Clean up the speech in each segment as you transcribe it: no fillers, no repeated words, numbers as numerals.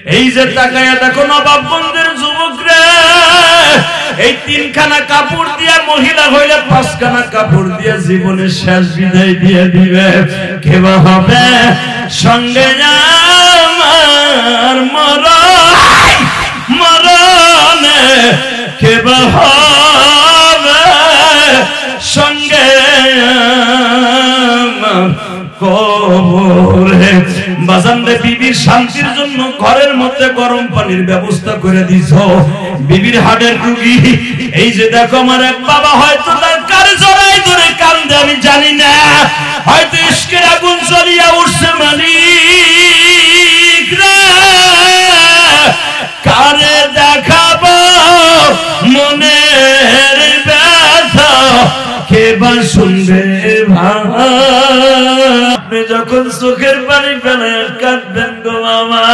এই যে তাকায়া দেখো নবাবগঞ্জের যুবকরা এই তিনখানা কাপড় দিয়া মহিলা হইলে পাঁচখানা কাপড় দিয়া জীবনের শেষ বিদায় দিয়ে দিবে। কেবা হবে সঙ্গে আমার মরণে, কেবা হবে সঙ্গে আমার কবরে। বাজানরে বিবির শান্তির জন্য ঘরের মধ্যে গরম পানির ব্যবস্থা করে দিছ। বিবির হাড়ের রোগী এই যে দেখো আমার এক বাবা হয়তো তার কার জড়াই ধরে কান্দে আমি জানি না, হয়তো ইশকের আগুন জ্বলিয়া উঠছে মালিক রে কারে দেখাবো মনের ব্যথা কেবা শুনবে ভাই। আপনি যখন চোখের পানি ফেলায় কাঁদবেন গো মামা,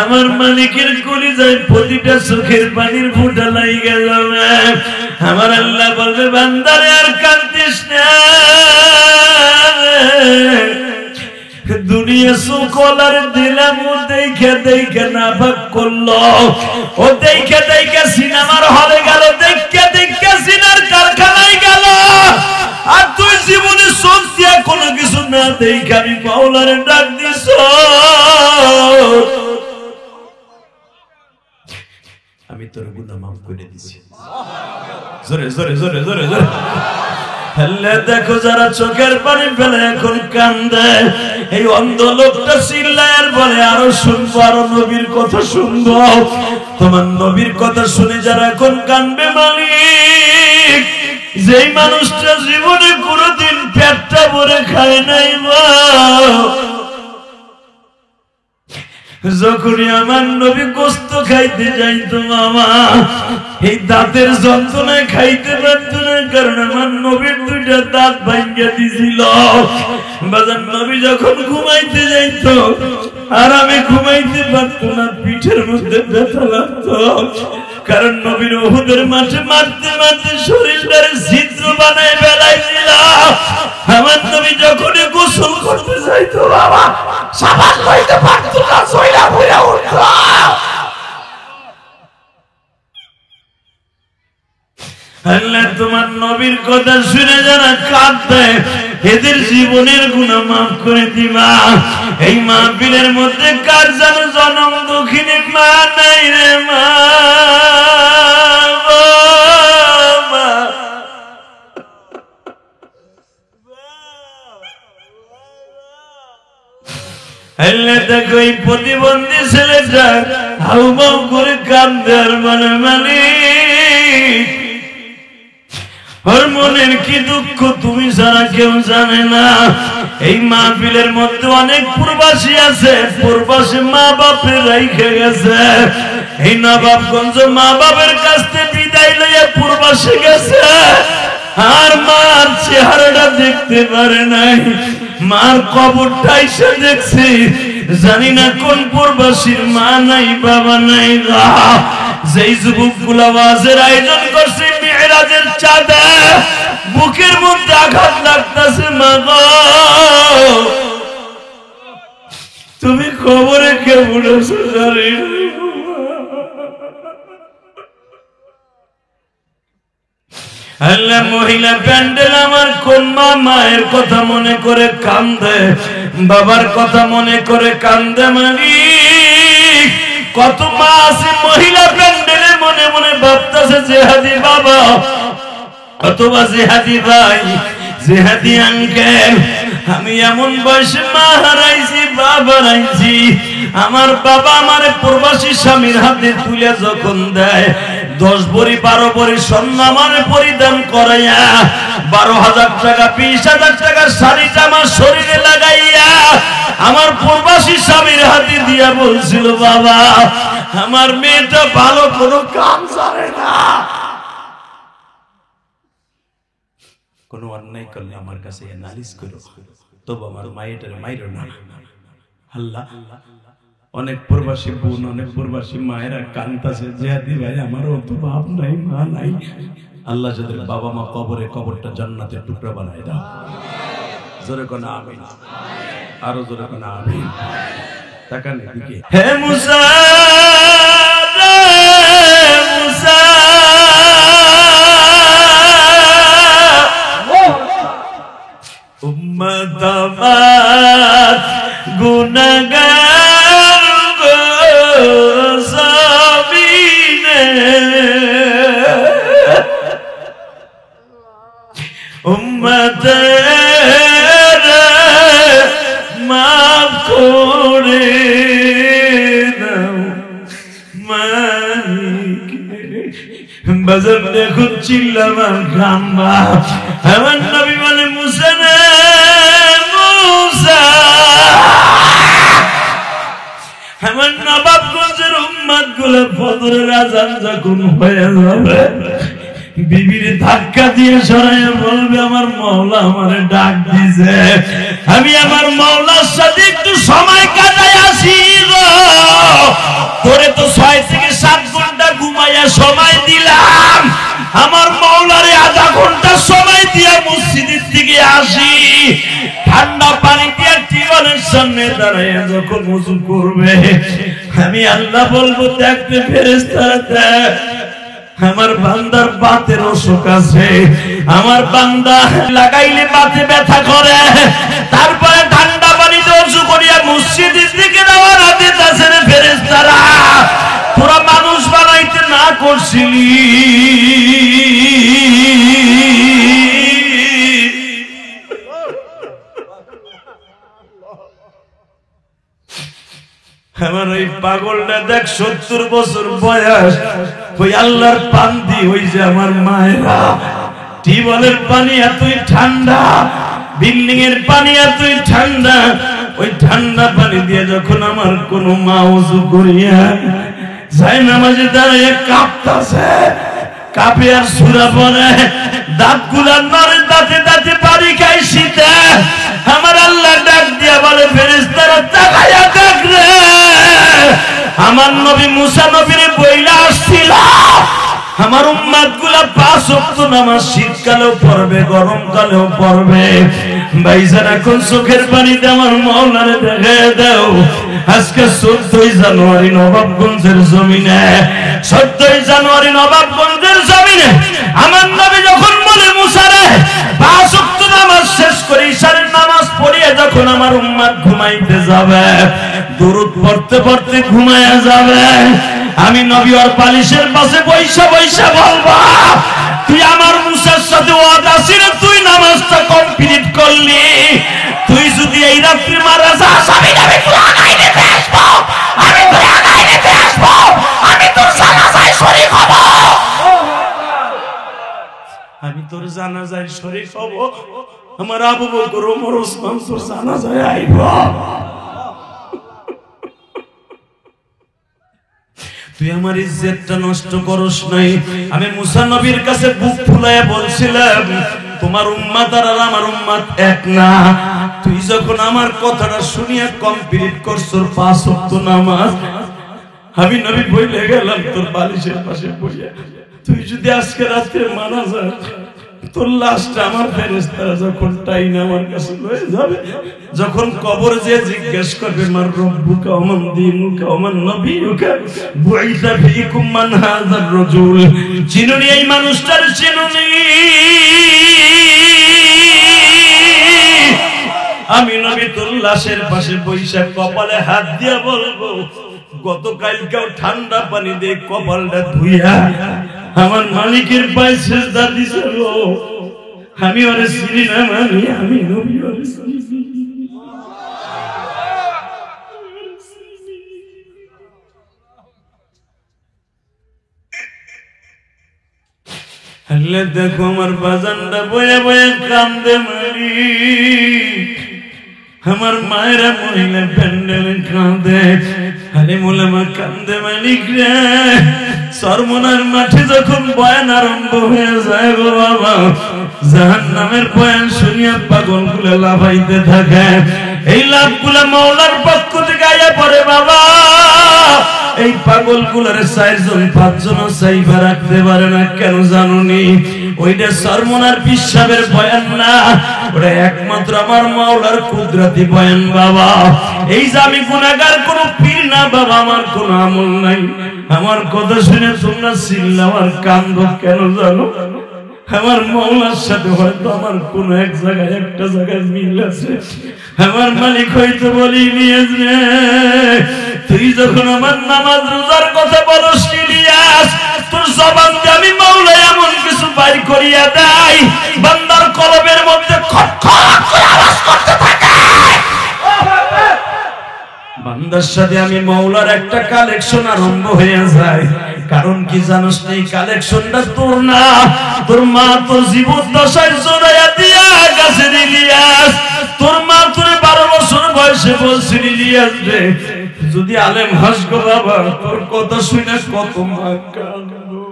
আমার মালিকের কলিজায় প্রতিটা চোখের পানির ফোঁটা লাইগা যাবে। আমার আল্লাহ বলবে বান্দারে আর কাঁদিস না, দুনিয়া সুখলার দিলাম ও দেখে দেখে না ভাগ করলো, ও দেখে দেখে সিনেমার হলে গেল, দেখে দেখে সিনার কারখানায় গেল, আর তুই জীবনে চোখ দিয়া কোনো কিছু না দেখে আমি মাওলারে ডাক দিছ। আমি তোর গুনাহ মাফ করে দিছি। জোরে জোরে জোরে জোরে জোরে দেখো যারা চোখের পানি ফেলে এখন কান্দে, এই অন্ধ লোকটা চিল্লায় বলে আরো শুনবো, আরো নবীর কথা শুনবো। তোমার নবীর কথা শুনে যারা এখন কান্দবে মালিক, যেই মানুষটা জীবনে কোনোদিন পেটটা ভরে খায় নাই মা, যখনই আমার নবী গোস্ত খাইতে যাইতো মামা এই দাঁতের যন্ত্রণায় খাইতে পারতো না, কারণ আমার নবীর দুইটা দাঁত ভাঙ্গা দিছিল। বাজার নবী যখন ঘুমাইতে যাইতো আর আমি ঘুমাইতে পারতো না, পিঠের মধ্যে ব্যথা লাগতো, কারণ নবীর উহুদের মাঠে মারতে মারতে শরীরটারে ছিদ্র বানায় ফেলাইছিল। আমার নবী যখনই গোসল করতে যাইতো বাবা সাবাস হইতে পারতো না, সইলা হইয়া উঠতো। আল্লাহ তোমার নবীর কথা শুনে যারা কাঁদবে এদের জীবনের গুনাহ মাফ করে দিবা। এই মাহফিলের মধ্যে কার যেন জনম দুঃখিনী মা নাই রে মা, দেখো এই প্রতিবন্ধী ছেলেটা হাউমাউ করে কান্দে আর মানে মালিক ওর মনের কি দুঃখ তুমি ছাড়া কেউ জানে না। এই মাহফিলের মধ্যে অনেক প্রবাসী আছে, প্রবাসী মা বাপে রাইখে গেছে। এই নবাবগঞ্জ মা বাপের কাছ থেকে বিদায় লইয়া প্রবাসী গেছে, আর মার চেহারাটা দেখতে পারে নাই, মার কবরটা এসে দেখছি। জানি না কোন প্রবাসীর মা নাই বাবা নাই। যেই যুবকগুলা ওয়াজের আয়োজন করছে মিরাজের চাঁদে বুকের মধ্যে আঘাত লাগতেছে, মা গো তুমি খবরে কেমন আছো জানি না। আল্লাহ মহিলা প্যান্ডেল আমার কোন মা মায়ের কথা মনে করে কান্দে, বাবার কথা মনে করে কান্দে মালিক। কত মা আছে মহিলা প্যান্ডেলে মনে মনে ভাবতেছে জেহাদি বাবা অথবা জেহাদি ভাই, জেহাদি আঙ্কেল, আমি এমন বয়সে মা হারাইছি বাবা হারাইছি। আমার বাবা আমার প্রবাসী স্বামীর হাতে তুলে যখন দেয় 10 ভরি 12 ভরি স্বর্ণ আমার পরিধান করাইয়া 12,000 টাকা 20,000 টাকা শাড়ি জামা শরীরে লাগাইয়া আমার প্রবাসী স্বামীর হাতে দিয়া বলছিল বাবা আমার মেয়েটা ভালো কোনো কাম জানে না, কোনো অন্যায় করলে আমার কাছে নালিশ করো, তবু আমার মায়ের মাইরো না। আল্লাহ অনেক প্রবাসী বোন অনেক প্রবাসী মায়েরা কান্তাছে জিহাদি ভাই আমারও তো বাপ নাই মা নাই। আল্লাহ যাদের বাবা মা কবরে কবরটা জান্নাতের টুকরা বানায় দাও। জোরে কোন আমিন, আরো জোরে কোন আমিন। তাকান এদিকে। হে মুসা মুসা উম্মত আমার গুনাহগার সাবিনে উম্মত মাফ করে দাও মালিক। বাজার দেখুন চিল্লাবার কাম্বা আমার নবী বলে মুসা রে মুসা আমার নবাবগঞ্জের উম্মত গুলো ফজরের আযান যখন হয়ে যাবে বিবির ধাক্কা দিয়ে সরাইয়া বলবে আমার মাওলা আমারে ডাক দিছে, আমি আমার মাওলার সাথে একটু সময় কাটাই আসি গো। তোরে তো 6 থেকে 7 ঘন্টা ঘুমাইয়া সময় দিলাম, আমার মাওলারে আধা ঘন্টা সময় দিয়া মসজিদের দিকে আসি। ঠান্ডা পানি দিয়ে টিউবওয়েলের সামনে দাঁড়াইয়া যখন ওযু করবে আমি আল্লাহ বলবো দেখতে ফেরেশতারা আমার বান্দার বাতের অসুখ আছে, আমার বান্দা লাগাইলে বাতে ব্যথা করে, তারপরে ঠান্ডা পানিতে ওযু করিয়া মসজিদের দিকে রওনা দিতেছে রে ফেরেশতারা। তোরা মানুষ বানাইতে না করছিলি আমার ওই পাগলটা দেখ 70 বছর বয়স, ওই আল্লাহর পান্তি ওই যে আমার মায়েরা টিউবওয়েলের পানি এতই ঠান্ডা, বিল্ডিং এর পানি এতই ঠান্ডা, ওই ঠান্ডা পানি দিয়ে যখন আমার কোন মা ওযু করিয়া যায় নামাজে দাঁড়িয়ে কাঁপতাছে, কাঁপে আর সূরা পড়ে, দাঁত গুলা নড়ে, দাঁতে দাঁতে পানি খায় শীতে। আমার আল্লাহ ডাক দিয়া বলে ফেরেশতারা তাকায়া দেখ রে, আমার নবী মুসা নবীরে বইলা আসছিল আমার উম্মত গুলা 5 ওয়াক্ত নামাজ শীতকালেও পড়বে গরমকালেও পড়বে। ভাইজান এখন চোখের পানিতে আমার মাওলারে দেখায় দাও। আজকে 14 জানুয়ারি নবাবগঞ্জের জমিনে, 14 জানুয়ারি নবাবগঞ্জের জমিনে আমার নবী যখন বলে মুসা রে 5 ওয়াক্ত নামাজ শেষ করে ইশারের নামাজ পড়িয়ে যখন আমার উম্মত ঘুমাইতে যাবে, দুরূদ পড়তে পড়তে ঘুমায়া যাবে, আমি নবী ওর পালিশের পাশে বৈশা বৈশা বলবো তুই আমার মুসার সাথে ওয়াদা ছিল, তুই নামাজটা কমপ্লিট করলি, তুই যদি এই রাত্রি মারা যাস আমি নবী তোর আগায় নিতে আসবো, আমি তোর আগায় নিতে আসবো, আমি তোর জানাজায় শরীক হব, আমি তোর জানাজায় শরীক হব, আমার আবু বকর ওমর ওসমান তোর জানাজায় আইব। তুই আমার ইজ্জতটা নষ্ট করস নাই। আমি মুসা নবীর কাছে বুক ফুলায়া বলছিলাম তোমার উম্মত আর আমার উম্মত এক না। তুই যখন আমার কথাটা শুনিয়া কমপ্লিট করছস 5 ওয়াক্ত নামাজ, আমি নবী বইলে গেলাম তোর বালিশের পাশে বসিয়া, তুই যদি আজকে রাতে মারা যাস তোর লাশটা আমার ফেরেশতারা যখন টাইনা আমার কাছে লয়ে যাবে, যখন কবর যে জিজ্ঞেস করবে মার রব্বুকা ওয়া মান দীনুকা ওয়া মান নবিয়ুকা বুইসা ফীকুম মান হাযার রাজুল, চিনুনি এই মানুষটার চিনুনি। আমি নবী তোর লাশের পাশে বৈশা কপালে হাত দিয়া বলবো গতকালকেও ঠান্ডা পানি দিয়ে কপালটা ধুইয়া আমার মালিকের পায়ে সিজদা দিছিল, আমি ওরে চিনি না মানি, আমি নবী ওরে চিনি। আল্লাহ দেখো আমার বাজানটা বয়ে বয়ে কান্দে মালিক, আমার মায়েরা মহিলা প্যান্ডেলে কাঁদে, আলিমুলামা কান্দে মালিক রে। সরমনার মাঠে যখন বয়ান আরম্ভ হয়ে যায় গো বাবা, জাহান্নামের বয়ান শুনিয়া পাগলগুলো লাফাইতে থাকে, এই লাফগুলা মাওলার পক্ষ থেকে আইয়া পড়ে বাবা। এই পাগলগুলোর 4 জন 5 জন সাইবা রাখতে পারে না, কেন জানোনি? ওইটা সরমনার বিশ্বাবের বয়ান না, ওরে একমাত্র আমার মাওলার কুদরতি বয়ান বাবা। এই যে আমি গুনাহগার, কোন পীর না বাবা, আমার কোন আমল নাই। আমার কথা শুনে তোমরা চিল্লাও আর কান্দো কেন জানো? আমার মাওলার সাথে হয়তো আমার কোন এক জায়গায় একটা জায়গায় মিল আছে। আমার মালিক হয়তো বলি নিয়েছে, তুই যখন আমার নামাজ রোজার কথা বলস ইলিয়াস, তোর জবান দিয়ে আমি মাওলা এমন কিছু বাইর করিয়া দেয় বান্দার কলবের মধ্যে খটখট করে আওয়াজ করতে থাকে। বান্দার সাথে আমি মাওলার একটা কালেকশন আরম্ভ হয়ে যায়। কারণ কি জানোস, এই কালেকশনটা তোর না, তোর মা তোর জীবন দশায় জড়াইয়া দিয়া গেছে ইলিয়াস। তোর মা তোর 12 বছর বয়সে বলছিল ইলিয়াস রে, যদি আলেম হাসগো বাবা, তোর কথা শুনে কত মা কাঁদবো।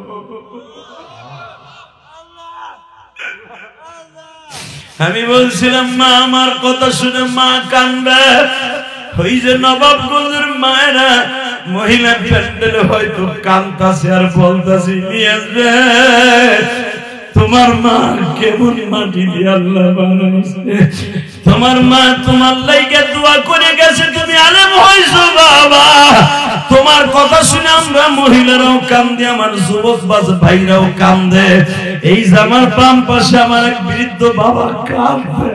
আমি বলছিলাম মা আমার কথা শুনে মা কাঁদবে। ওই যে নবাবগঞ্জের মায়েরা মহিলা প্যান্ডেলে হয়তো কাঁদতাছে আর বলতাছে ইলিয়াস রে, তোমার মা কেমন মাটি দিয়ে আল্লাহ বানাইছে, তোমার মা তোমার লাইগা দোয়া করে গেছে, তুমি আলেম হইছো বাবা। তোমার কথা শুনে আমরা মহিলারাও কান্দে, আমার যুবক ভাইরাও কান্দে। এই যে আমার বাম পাশে আমার এক বৃদ্ধ বাবা কান্দে।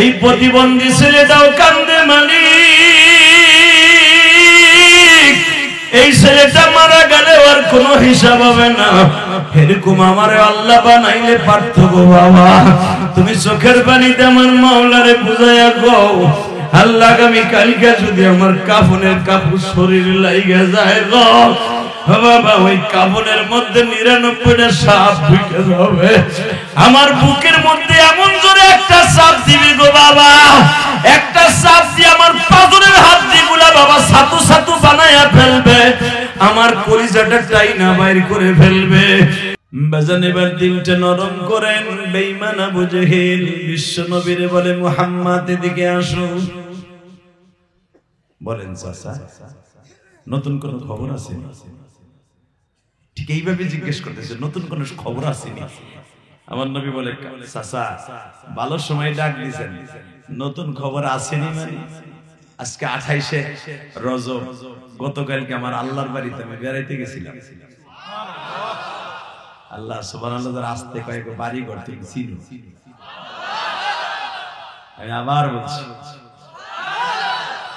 এই প্রতিবন্ধী ছেলেটাও কান্দে মালিক। এই ছেলেটা মারা গেলে আর কোনো হিসাব হবে না। এরকম আমার আল্লাহ বানাইলে পারত গো বাবা। তুমি চোখের পানিতে আমার মাওলারে বুঝাইয়া গো, আল্লাহ আগামী কালকে যদি আমার কাফনের কাপড় শরীর লাইগা যায় গো বাবা, ওই কাফনের মধ্যে 99টা সাপ ঢুকে যাবে। আমার বুকের মধ্যে এমন জোরে একটা সাপ দিবি গো বাবা, একটা সাপ দিয়ে আমার পাজরের হাত দিগুলা বাবা সাতু সাতু বানায়া ফেলবে, আমার কলিজাটা টাইনা বাইর করে ফেলবে। বাজান এবার দিলটা নরম করেন, বেঈমান আবু জেহেল বিশ্ব নবীরে বলে মুহাম্মদ এদিকে আসো। বলেন চাচা নতুন কোন খবর আছে? ঠিক এইভাবে জিজ্ঞেস করতেছে, নতুন কোন খবর আসেনি? আমার নবী বলে চাচা ভালো সময় ডাক দিয়েছেন, নতুন খবর আসেনি মানে আজকে 28শে রজব, গতকালকে আমার আল্লাহর বাড়িতে আমি বেড়াইতে গেছিলাম। আল্লাহ সুবহানাল্লাহ আসতে কয়েক বাড়ি করতে ছিল। আমি আবার বলছি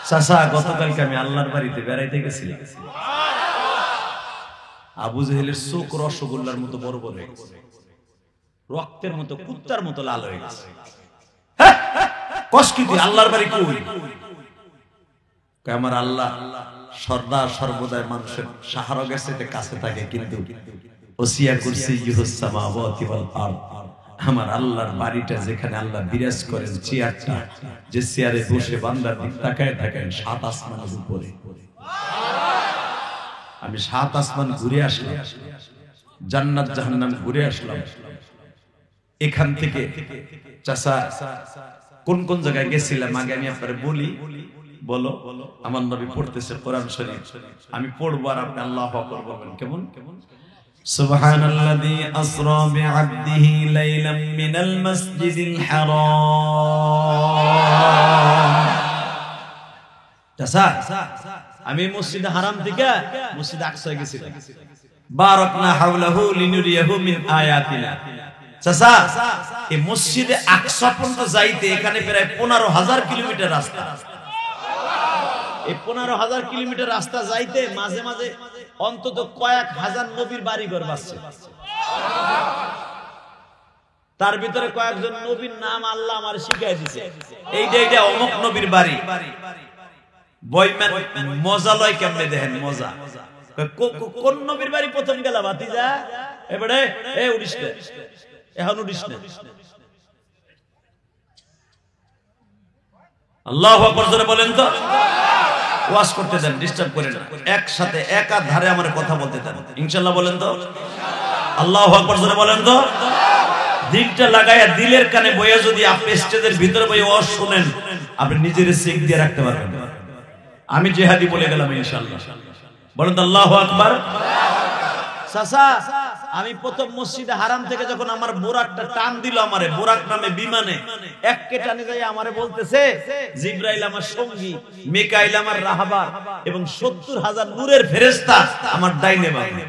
চাচা গতকালকে আমি আল্লাহর বাড়িতে বেড়াইতে গেছিলাম। আবু জেহেলের চোখ রসগোল্লার মতো বড় বড় হয়ে গেছে, রক্তের মতো কুত্তার মতো লাল হয়ে গেছে। কষ্টিতে আল্লাহর বাড়ি কই? আমার আল্লাহ সর্দা সর্বদাই মানুষের সাহারা গেছে কাছে থাকে, কিন্তু ওসিয়া কুরসিয়ুস সামাওয়াতি ওয়াল আরদ, আমার আল্লাহর বাড়িটা যেখানে আল্লাহ বিরাজ করেন, চেয়ারটা যে চেয়ারে বসে বান্দার দিক তাকায় থাকেন 7 আসমানের উপরে। আমি 7 আসমান ঘুরে আসলাম, জান্নাত জাহান্নাম ঘুরে আসলাম। এখান থেকে চাচা কোন কোন জায়গায় গেছিলাম আগে আমি আপনারে বলি। বলো আমার নবী পড়তেছে কোরআন শরীফ, আমি পড়বো আর আপনি আল্লাহু আকবার বলবেন। কেমন? সুবহানাল্লাযী আসরা বিআবদিহি লাইলাম মিনাল মাসজিদিল হারাম। চাচা আমি মসজিদে হারাম থেকে মসজিদে আকসা গেছিলাম। বারাকনা হাওলাহু লিনুরিয়াহু মিন আয়াতিনা। চাচা এই মসজিদে আকসা পর্যন্ত যাইতে এখানে প্রায় 15,000 কিলোমিটার রাস্তা। এই 15,000 কিলোমিটার রাস্তা যাইতে মাঝে মাঝে অন্তত কয়েক হাজার নবীর বাড়ি ঘর বাসছে। তার ভিতরে কয়েকজন নবীর নাম আল্লাহ আমার শিখাই দিয়েছে, এইটা অমুক নবীর বাড়ি। বইমান মজা লয় কেমনে দেখেন মজা। কোন নবীর বাড়ি প্রথম গেলা ভাতিজা? এবারে উড়িস না, এখন উড়িস না। আল্লাহু আকবার জোরে বলেন তো। ওয়াজ করতে দেন, ডিস্টার্ব করেন না, একসাথে একা ধারে আমার কথা বলতে দেন ইনশাআল্লাহ। বলেন তো আল্লাহু আকবার জোরে বলেন তো। দিলটা লাগায়া দিলের কানে বইয়া যদি আপনি স্টেজের ভিতরে বইয়া ওয়াজ শুনেন, আপনি নিজের চেক দিয়ে রাখতে পারবেন। আমি জিহাদি বলে গেলাম ইনশাআল্লাহ। বলেন তো আল্লাহু আকবার। চাচা আমি প্রথম মসজিদে হারাম থেকে যখন আমার বোরাকটা টান দিল, আমারে বোরাক নামে বিমানে এককে টানে যাই আমারে বলতেছে, জিবরাইল আমার সঙ্গী, মিকাইল আমার রাহবার এবং 70,000 নূরের ফেরেশতা আমার ডাইনে বামে।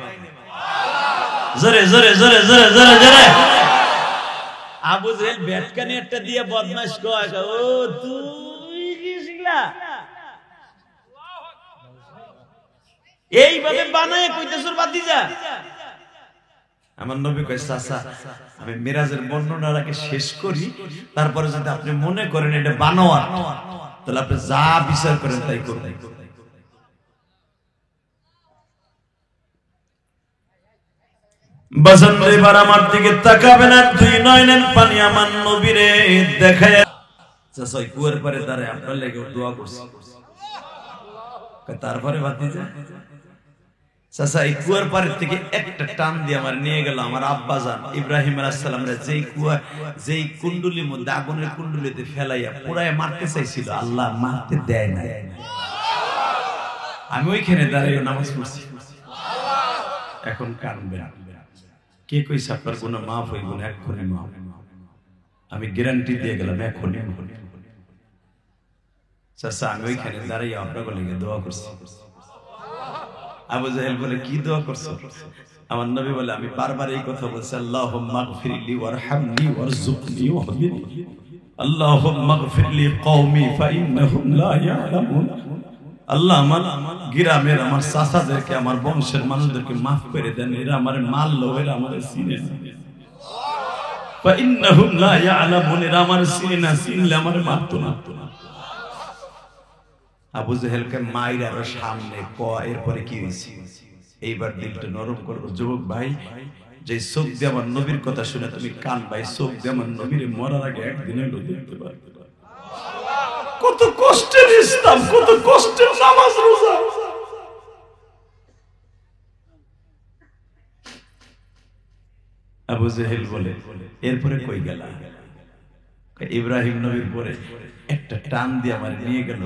জোরে জোরে জোরে জোরে জোরে জোরে। আবু জেহেল ব্যাটকানি একটা দিয়ে বদমাশ কয়, ও তুই কি শিখলা? এইভাবে বানায় কইতেছর ভাতিজা। আমার নবী কয়, চাচা আমি মিরাজের বর্ণনাটাকে শেষ করি, তারপরে যদি আপনি মনে করেন এটা বানোয়াট, তাহলে আপনি যা বিচার করেন তাই করবেন। বাজান এবার আমার দিকে তাকাবেন আর দুই নয়নের পানি আমার নবীরে দেখায়। চাচা ওই কুয়ার পারে দাঁড়ায় আপনার লেগে দোয়া করছে। তারপরে ভাতিজা, চাচা এই কুয়ার পাড়ের থেকে একটা টান দিয়ে আমার নিয়ে গেল আমার আব্বাজান ইব্রাহিম আলাইহিস সালামরে, যেই কুয়া যেই কুণ্ডুলির মধ্যে আগুনের কুণ্ডুলিতে ফেলাইয়া পুরায় মারতে চাইছিল, আল্লাহ মারতে দেয় না। আমি ওইখানে দাঁড়িয়ে নামাজ পড়ছি। এখন কাঁদবেন, কে কইছে আপনার গুনাহ মাফ হইব না? এক্ষুনি মাফ। আমি গ্যারান্টি দিয়ে গেলাম এখনই। চাচা আমি ওইখানে দাঁড়িয়ে আপনার লেগে দোয়া করছি। আবু জাহেল বলে, কি দোয়া করছো? আমার নবী বলে, আমি বারবার এই কথা বলছি, আল্লাহুম্মা গফিরলি ওয়ারহামনি ওয়ারযুকনি ওয়াহদিনি, আল্লাহুম্মা গফিরলি কওমি ফাইন্নাহুম লা ইয়ালামুন। আল্লাহ আমার গ্রামের আমার চাচাদেরকে, আমার বংশের মানুষদেরকে মাফ করে দেন, এরা আমার মারলো, এরা আমার চিনে না। ফাইন্নাহুম লা ইয়ালামুন, এরা আমার চিনে না, চিনলে আমার মারতো না। আবু জেহেলকে মাইর আরো সামনে এরপরে কি হয়েছে? এইবার দিলটা নরম করবো। যুবক ভাই, যে চোখ দিয়ে আমার নবীর কথা শুনে তুমি কান ভাই, চোখ দিয়ে আমার নবীর মরার আগে একদিন হলো দেখতে পারবে। কত কষ্টের ইসলাম, কত কষ্টের নামাজ রোজা। আবু জেহেল বলে, এরপরে কই গেল? ইব্রাহিম নবীর পরে একটা টান দিয়ে আমার নিয়ে গেল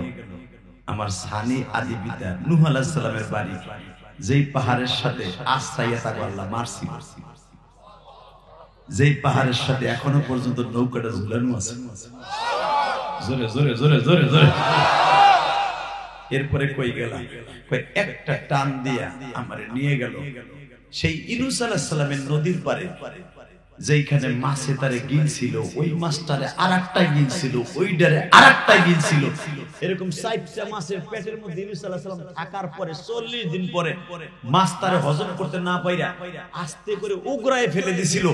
আমার সানি আদি পিতা নূহ আলাইহিস সালামের বাড়ি, যেই পাহাড়ের সাথে আশ্রাইয়া তাকে আল্লাহ মারছিল, যেই পাহাড়ের সাথে এখনো পর্যন্ত নৌকাটা ঝুলানো আছে। জোরে জোরে জোরে জোরে জোরে। এরপরে কই গেল? কই একটা টান দিয়া আমারে নিয়ে গেল সেই ইউনূস আলাইহিস সালামের নদীর পারে, যেইখানে মাছে তারে গিলছিল, ওই মাছটারে আরেকটা গিলছিল, ওইটারে আরেকটা গিলছিল। এরকম 4টা মাছের পেটের মধ্যে ইউনূস আলাইহিস সালাম থাকার পরে 40 দিন পরে মাছ তারে হজম করতে না পাইরা আস্তে করে উগরায় ফেলে দিছিল।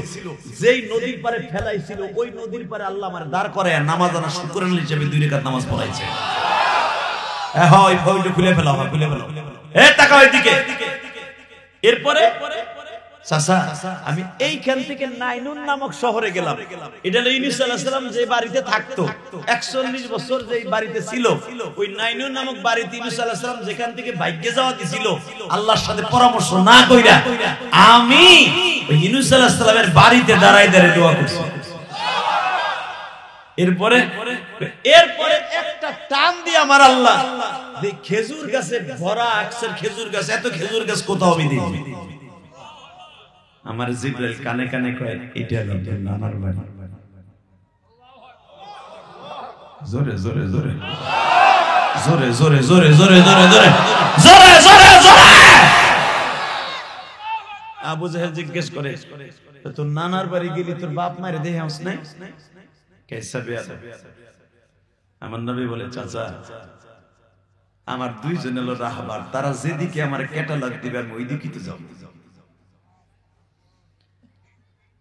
যেই নদীর পারে ফেলাইছিল, ওই নদীর পারে আল্লাহ আমার দাঁড় করায় নামাজ আনা শুকরান হিসেবে 2 রাকাত নামাজ পড়াইছে। হ্যাঁ, ওই ফৌজটা খুলে ফেলা হয়, খুলে ফেলা। এ তাকাও এদিকে। এরপরে চাচা আমি এইখান থেকে নাইনুন নামক শহরে গেলাম। এটা হলো ইউনূস আলাইহিস সালাম যে বাড়িতে থাকতো, 41 বছর যেই বাড়িতে ছিল, ওই নাইনুন নামক বাড়িতে ইউনূস আলাইহিস সালাম যেখান থেকে ভাগ্যে যাওয়া দিছিল, আল্লাহর সাথে পরামর্শ না কইরা আমি ওই ইউনূস আলাইহিস সালামের বাড়িতে দাঁড়ায় দাঁড়ায় দোয়া করছি। এরপরে একটা টান দিয়ে আমার আল্লাহ এই খেজুর গাছে ভরা আকসের খেজুর গাছ, এত খেজুর গাছ কোথাও আমি দেখিনি। আমার জিবরাইল কানে কানে কয়, এটা হলো নানার বাড়ি। জোরে জোরে জোরে জোরে জোরে জোরে জোরে জোরে জোরে জোরে জোরে জোরে। আবু জাহেল জিজ্ঞেস করে, তোর নানার বাড়ি গেলি তোর বাপ মায়ের দেহে আস নাই? কেসা বেয়াদব। আমার নবী বলে, চাচা আমার 2 জন হলো রাহবার, তারা যেদিকে আমার ক্যাটালগ দিবে আমি ওই দিকেই তো যাব।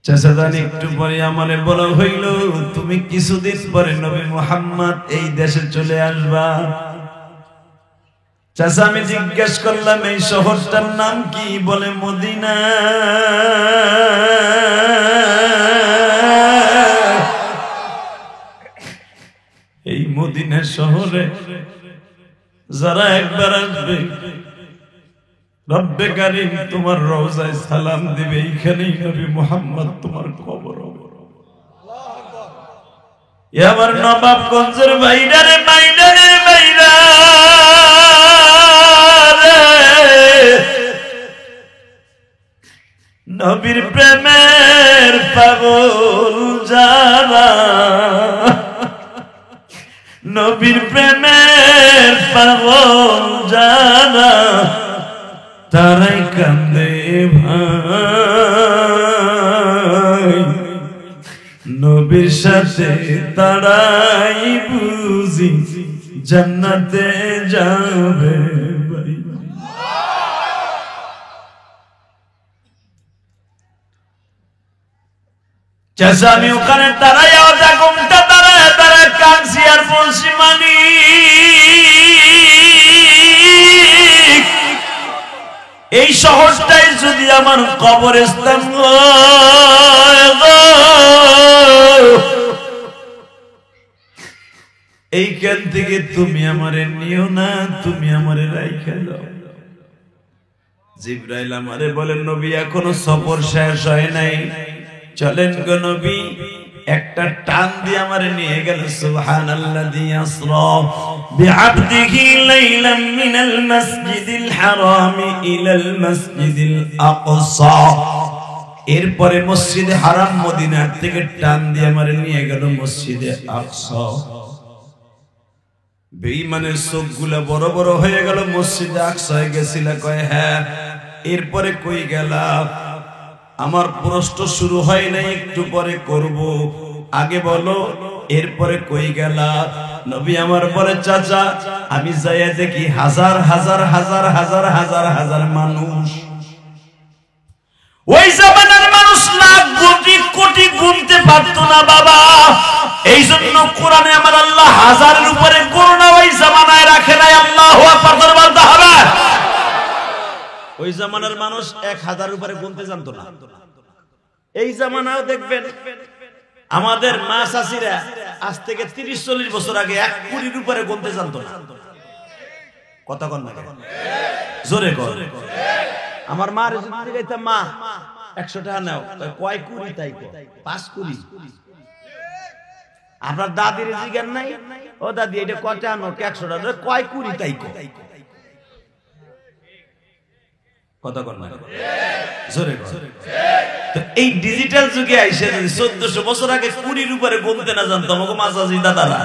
চাচা জানি একটু পরে আমারে বলা হইল, তুমি কিছুদিন পরে নবী মুহাম্মদ এই দেশে চলে আসবা। চাচা আমি জিজ্ঞেস করলাম, এই শহরটার নাম কি? বলে মদিনা। এই মদিনা শহরে যারা একবার আসবে, রব্বে কারীম তোমার রওজায় সালাম দিবে, এইখানেই নবী মুহাম্মদ তোমার কবর হবে। এ আমার নবাবগঞ্জের বাইরা রে, বাইরা রে, বাইরা রে, নবীর প্রেমের পাগল যারা, নবীর প্রেমের পাগল যারা, তারাই কান্দে ভাই। নবীর সাথে তারাই বুঝি জান্নাতে যাবে ভাই। চাচা আমি ওখানে তারাই আওয়াজা ঘুমটা তারায় তারা কাঁদছি আর বলছি মানি এই শহরটাই যদি আমার কবরস্থান এইখান থেকে তুমি আমারে নিও না, তুমি আমারে রাইখা দাও। জিবরাইল আমারে বলেন নবী এখনো সফর শেষ হয় নাই, চলেন গো নবী। একটা টান দিয়ে আমারে নিয়ে গেল। সুবহানাল্লাযী আসরা বিআবদিহি লাইলাম মিনাল মাসজিদিল হারামি ইলাল মাসজিদিল আকসা। এরপরে মসজিদে হারাম মদিনার থেকে টান দিয়ে আমারে নিয়ে গেল মসজিদে আকসা। বেঈমানের চোখগুলো বড় বড় হয়ে গেল। মসজিদে আকসায় গেছিলা? কয় হ্যাঁ। এরপরে কই গেলা? আমার প্রশ্ন শুরু হয় নাই, একটু পরে করব, আগে বলো। এরপরে কই গেলা? নবী আমার বলে চাচা আমি যাইয়া দেখি হাজার হাজার হাজার হাজার হাজার হাজার মানুষ। ওই জামানার মানুষ লাখ কোটি কোটি গুনতে পারতো না বাবা। এই জন্য কোরআনে আমার আল্লাহ হাজারের উপরে গণনা ওই জামানায় রাখে নাই। আল্লাহু আকবার বলতে হবে। ওই জামানার মানুষ 1000 উপরে গুনতে জানতো না। এই জামানাও দেখবেন আমাদের মা চাচিরা আজ থেকে 30-40 বছর আগে 1 কোটির উপরে গুনতে জানতো না। কথা কন না জোরে কর। আমার মার যদি কইতাম মা 100 টাকা নাও, কয় কুড়ি? তাই কো 5 কুড়ি। আপনার দাদির জিজ্ঞান নাই, ও দাদি এটা কয় টাকা নোট? 100 টাকা। কয় কুড়ি? তাই কো। কথা কর না জোরে কর। তো এই ডিজিটাল যুগে আইসে যদি 1400 বছর আগে কুড়ির উপরে গুনতে না জানতো আমাকে মাসাজি দাদারা,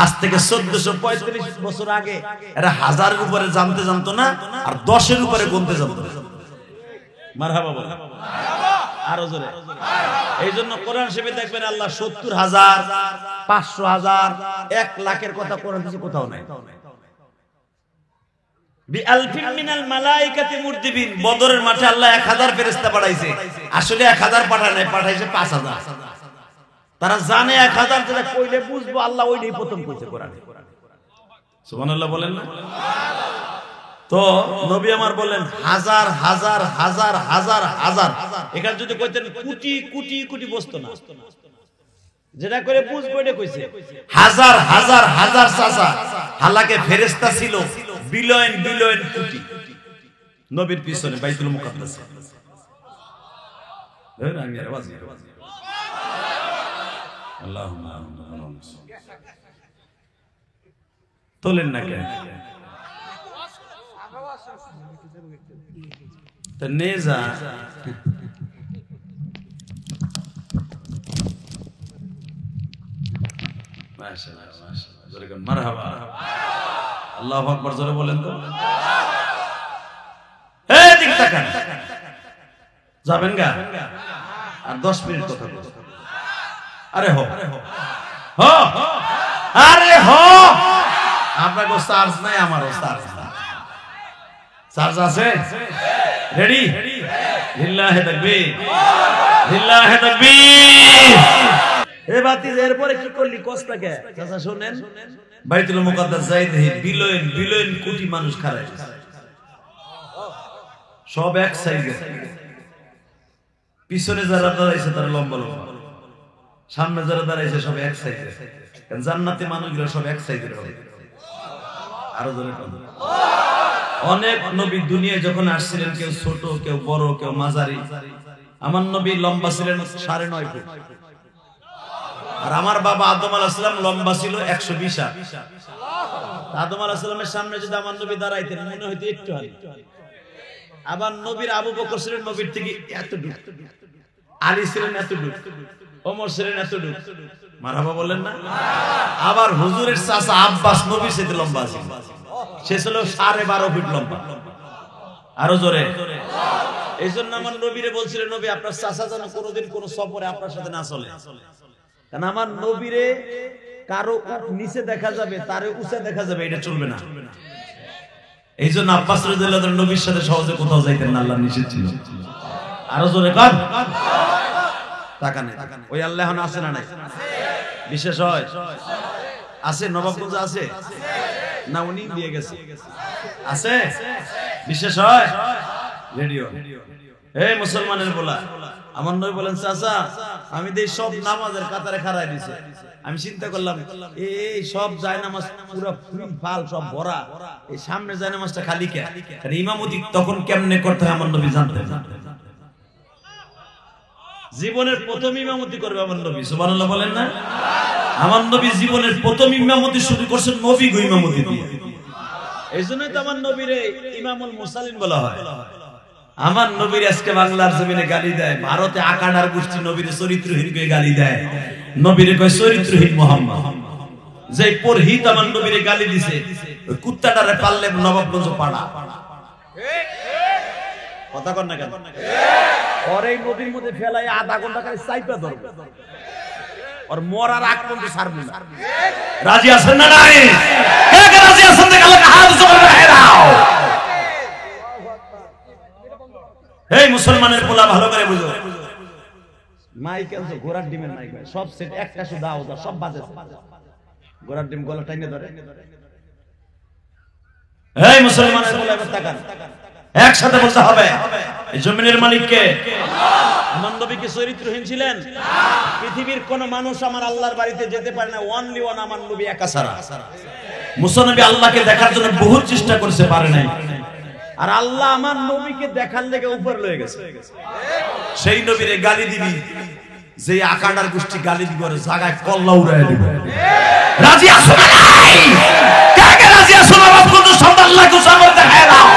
আজ থেকে 1435 বছর আগে এরা হাজারের উপরে জানতে জানতো না, আর 10-এর উপরে গুনতে জানতো না। মারহাবা বল, আরো জোরে। এই জন্য কোরআন শরীফে দেখবেন আল্লাহ 70,000, 500,000, 1 লাখের কথা কোরআন কিছু কোথাও নাই। বিআলফিন মিনাল মালাইকাতি মুরদিবিন। বদরের মাঠে আল্লাহ 1000 ফেরেশতা পাঠাইছে। আসলে 1000 পাঠায় নাই, পাঠাইছে 5000। তারা জানে 1000 যেটা কইলে বুঝবো আল্লাহ ওইটাই প্রথম কইছে কোরআনে। সুবহানাল্লাহ বলেন না? তো নবী আমার বলেন হাজার হাজার হাজার হাজার হাজার। এখানে যদি কইতেন কোটি কোটি কোটি বসতো না, যেটা করে বুঝবো এটা কইছে হাজার হাজার হাজার চাচা। হালাকে ফেরেশতা ছিল বিলিয়ন বিলিয়ন কোটি নবীর পিছনে বাইতুল মুকাদ্দাস। আমি আর আওয়াজ আল্লাহুম্মা তোলেন না কেন? তো নেজা মাশাআল্লাহ মাশাআল্লাহ জোরে করে মারহাবা। আল্লাহু আকবার জোরে বলেন তো। এই দিক তাকান, যাবেন গা আর 10 মিনিট কথা বলবো। আরে হো হো, আরে হো। আপনার কো চার্জ নাই, আমারও চার্জ নাই। চার্জ আছে? রেডি? লিল্লাহি তাকবীর, লিল্লাহি তাকবীর। এ বাতিজ এরপরে কি করলি কষ্টকে? চাচা শুনেন, বাইতুল মুকাদ্দাস যাইতে বিলিয়ন বিলিয়ন কোটি মানুষ খাড়ায়, সব এক সাইজে। পিছনে যারা দাঁড়াইছে তারা লম্বা লম্বা, সামনে যারা দাঁড়াইছে সব এক সাইজে। জান্নাতি মানুষগুলো সব এক সাইজের হবে। আরো জোরে বলুন। অনেক নবী দুনিয়ায় যখন আসছিলেন, কেউ ছোট, কেউ বড়, কেউ মাঝারি। আমার নবী লম্বা ছিলেন 9.5 ফুট। আর আমার বাবা আদম আলাইহিস সালাম লম্বা ছিল 120 হাত। আদম আলাইহিস সালামের সামনে যদি আমার নবী দাঁড়াইতেন মনে হইতো একটু হানি। আবার নবীর আবু বকর ছিলেন নবীর থেকে এতটুক, আলী ছিলেন এতটুক, ওমর ছিলেন এতটুক, মারহাবা বলেন না? আবার হুজুরের চাচা আব্বাস নবীর সাথে লম্বা ছিল, সে ছিল 12.5 ফিট লম্বা। আরো জোরে। এই জন্য আমার নবীরে বলছিলেন, নবী আপনার চাচা যেন কোনোদিন কোন সফরে আপনার সাথে না চলে, কারণ আমার নবীরে কারো নিচে দেখা যাবে, তারে উঁচে দেখা যাবে, এটা চলবে না। এই জন্য আব্বাস রাদিয়াল্লাহু আনহু নবীর সাথে সহজে কোথাও যাইতেন না, আল্লাহর নিষেধ ছিল। আরো জোরে কান তাকানে। ওই আল্লাহ এখন আছে না নাই? বিশেষ হয় আছে, নবাবগঞ্জ আছে না, উনি দিয়ে গেছে আছে, বিশেষ হয় রেডিও। এই মুসলমানের বলা, আমার নবী বলেন চাচা আমি দেই সব নামাজের কাতারে খাড়াই দিছে। আমি চিন্তা করলাম এই সব জায়নামাজ পুরো ফাল সব ভরা, এই সামনে জায়নামাজটা খালি কে? আর ইমামতি তখন কেমনে করতে হয় আমার নবী জানতেন। জীবনের প্রথম ইমামতি করবে আমার নবী, সুবহানাল্লাহ বলেন না? আমার নবী জীবনের প্রথম ইমামতি শুরু করছেন নবী গো ইমামতি দিয়ে। এইজন্যই তো আমার নবীরে ইমামুল মুরসালিন বলা হয়। আমার নবীর আজকে বাংলার জমিনে গালি দেয়, ভারতে আকাডার গোষ্ঠী নবীরে চরিত্রহীন কয়ে গালি দেয়, নবীরে কয় চরিত্রহীন মুহাম্মদ। যে পরহিত আমার নবীরে গালি দিছে, ওই কুত্তাটারে পারলে নবাবগঞ্জ পাড়া। কথা কন না কেন? ওর এই নদীর মধ্যে ফেলাই আধা ঘন্টা খালি চাইপা ধরবে, ওর মরার আগ পর্যন্ত ছাড়বে না। রাজি আছেন না নাই? কে কে রাজি আছেন? দেখে আল্লাহকে হাত জোরে রেখে দাও। এই মুসলমানের পোলা ভালো করে বুঝো, মাইক আছে ঘোড়ার ডিমের মাইক, সব সেট একটা শুধু আওয়াজ, সব বাজে। ঘোড়ার ডিম গলা টাইনে ধরে। এই মুসলমানের পোলা এবার তাকান, একসাথে বলতে হবে এই জমিনের মালিক কে? আমার নবী কি চরিত্রহীন ছিলেন? পৃথিবীর কোন মানুষ আমার আল্লাহর বাড়িতে যেতে পারে না, ওয়ানলি ওয়ান আমার নবী একা ছাড়া। মুসা নবী আল্লাহকে দেখার জন্য বহু চেষ্টা করতে পারে নাই, আর আল্লাহ আমার নবীকে দেখার লেগে উপর লয়ে গেছে। সেই নবীরে গালি দিবি, যে আকাডার গোষ্ঠী গালি দিব, জায়গায় কল্লা উড়ায় দিব। রাজি আছো না নাই? কে কে রাজি আছো? বাবা কোন শব্দ আল্লাহকে সামনে দেখায় দাও।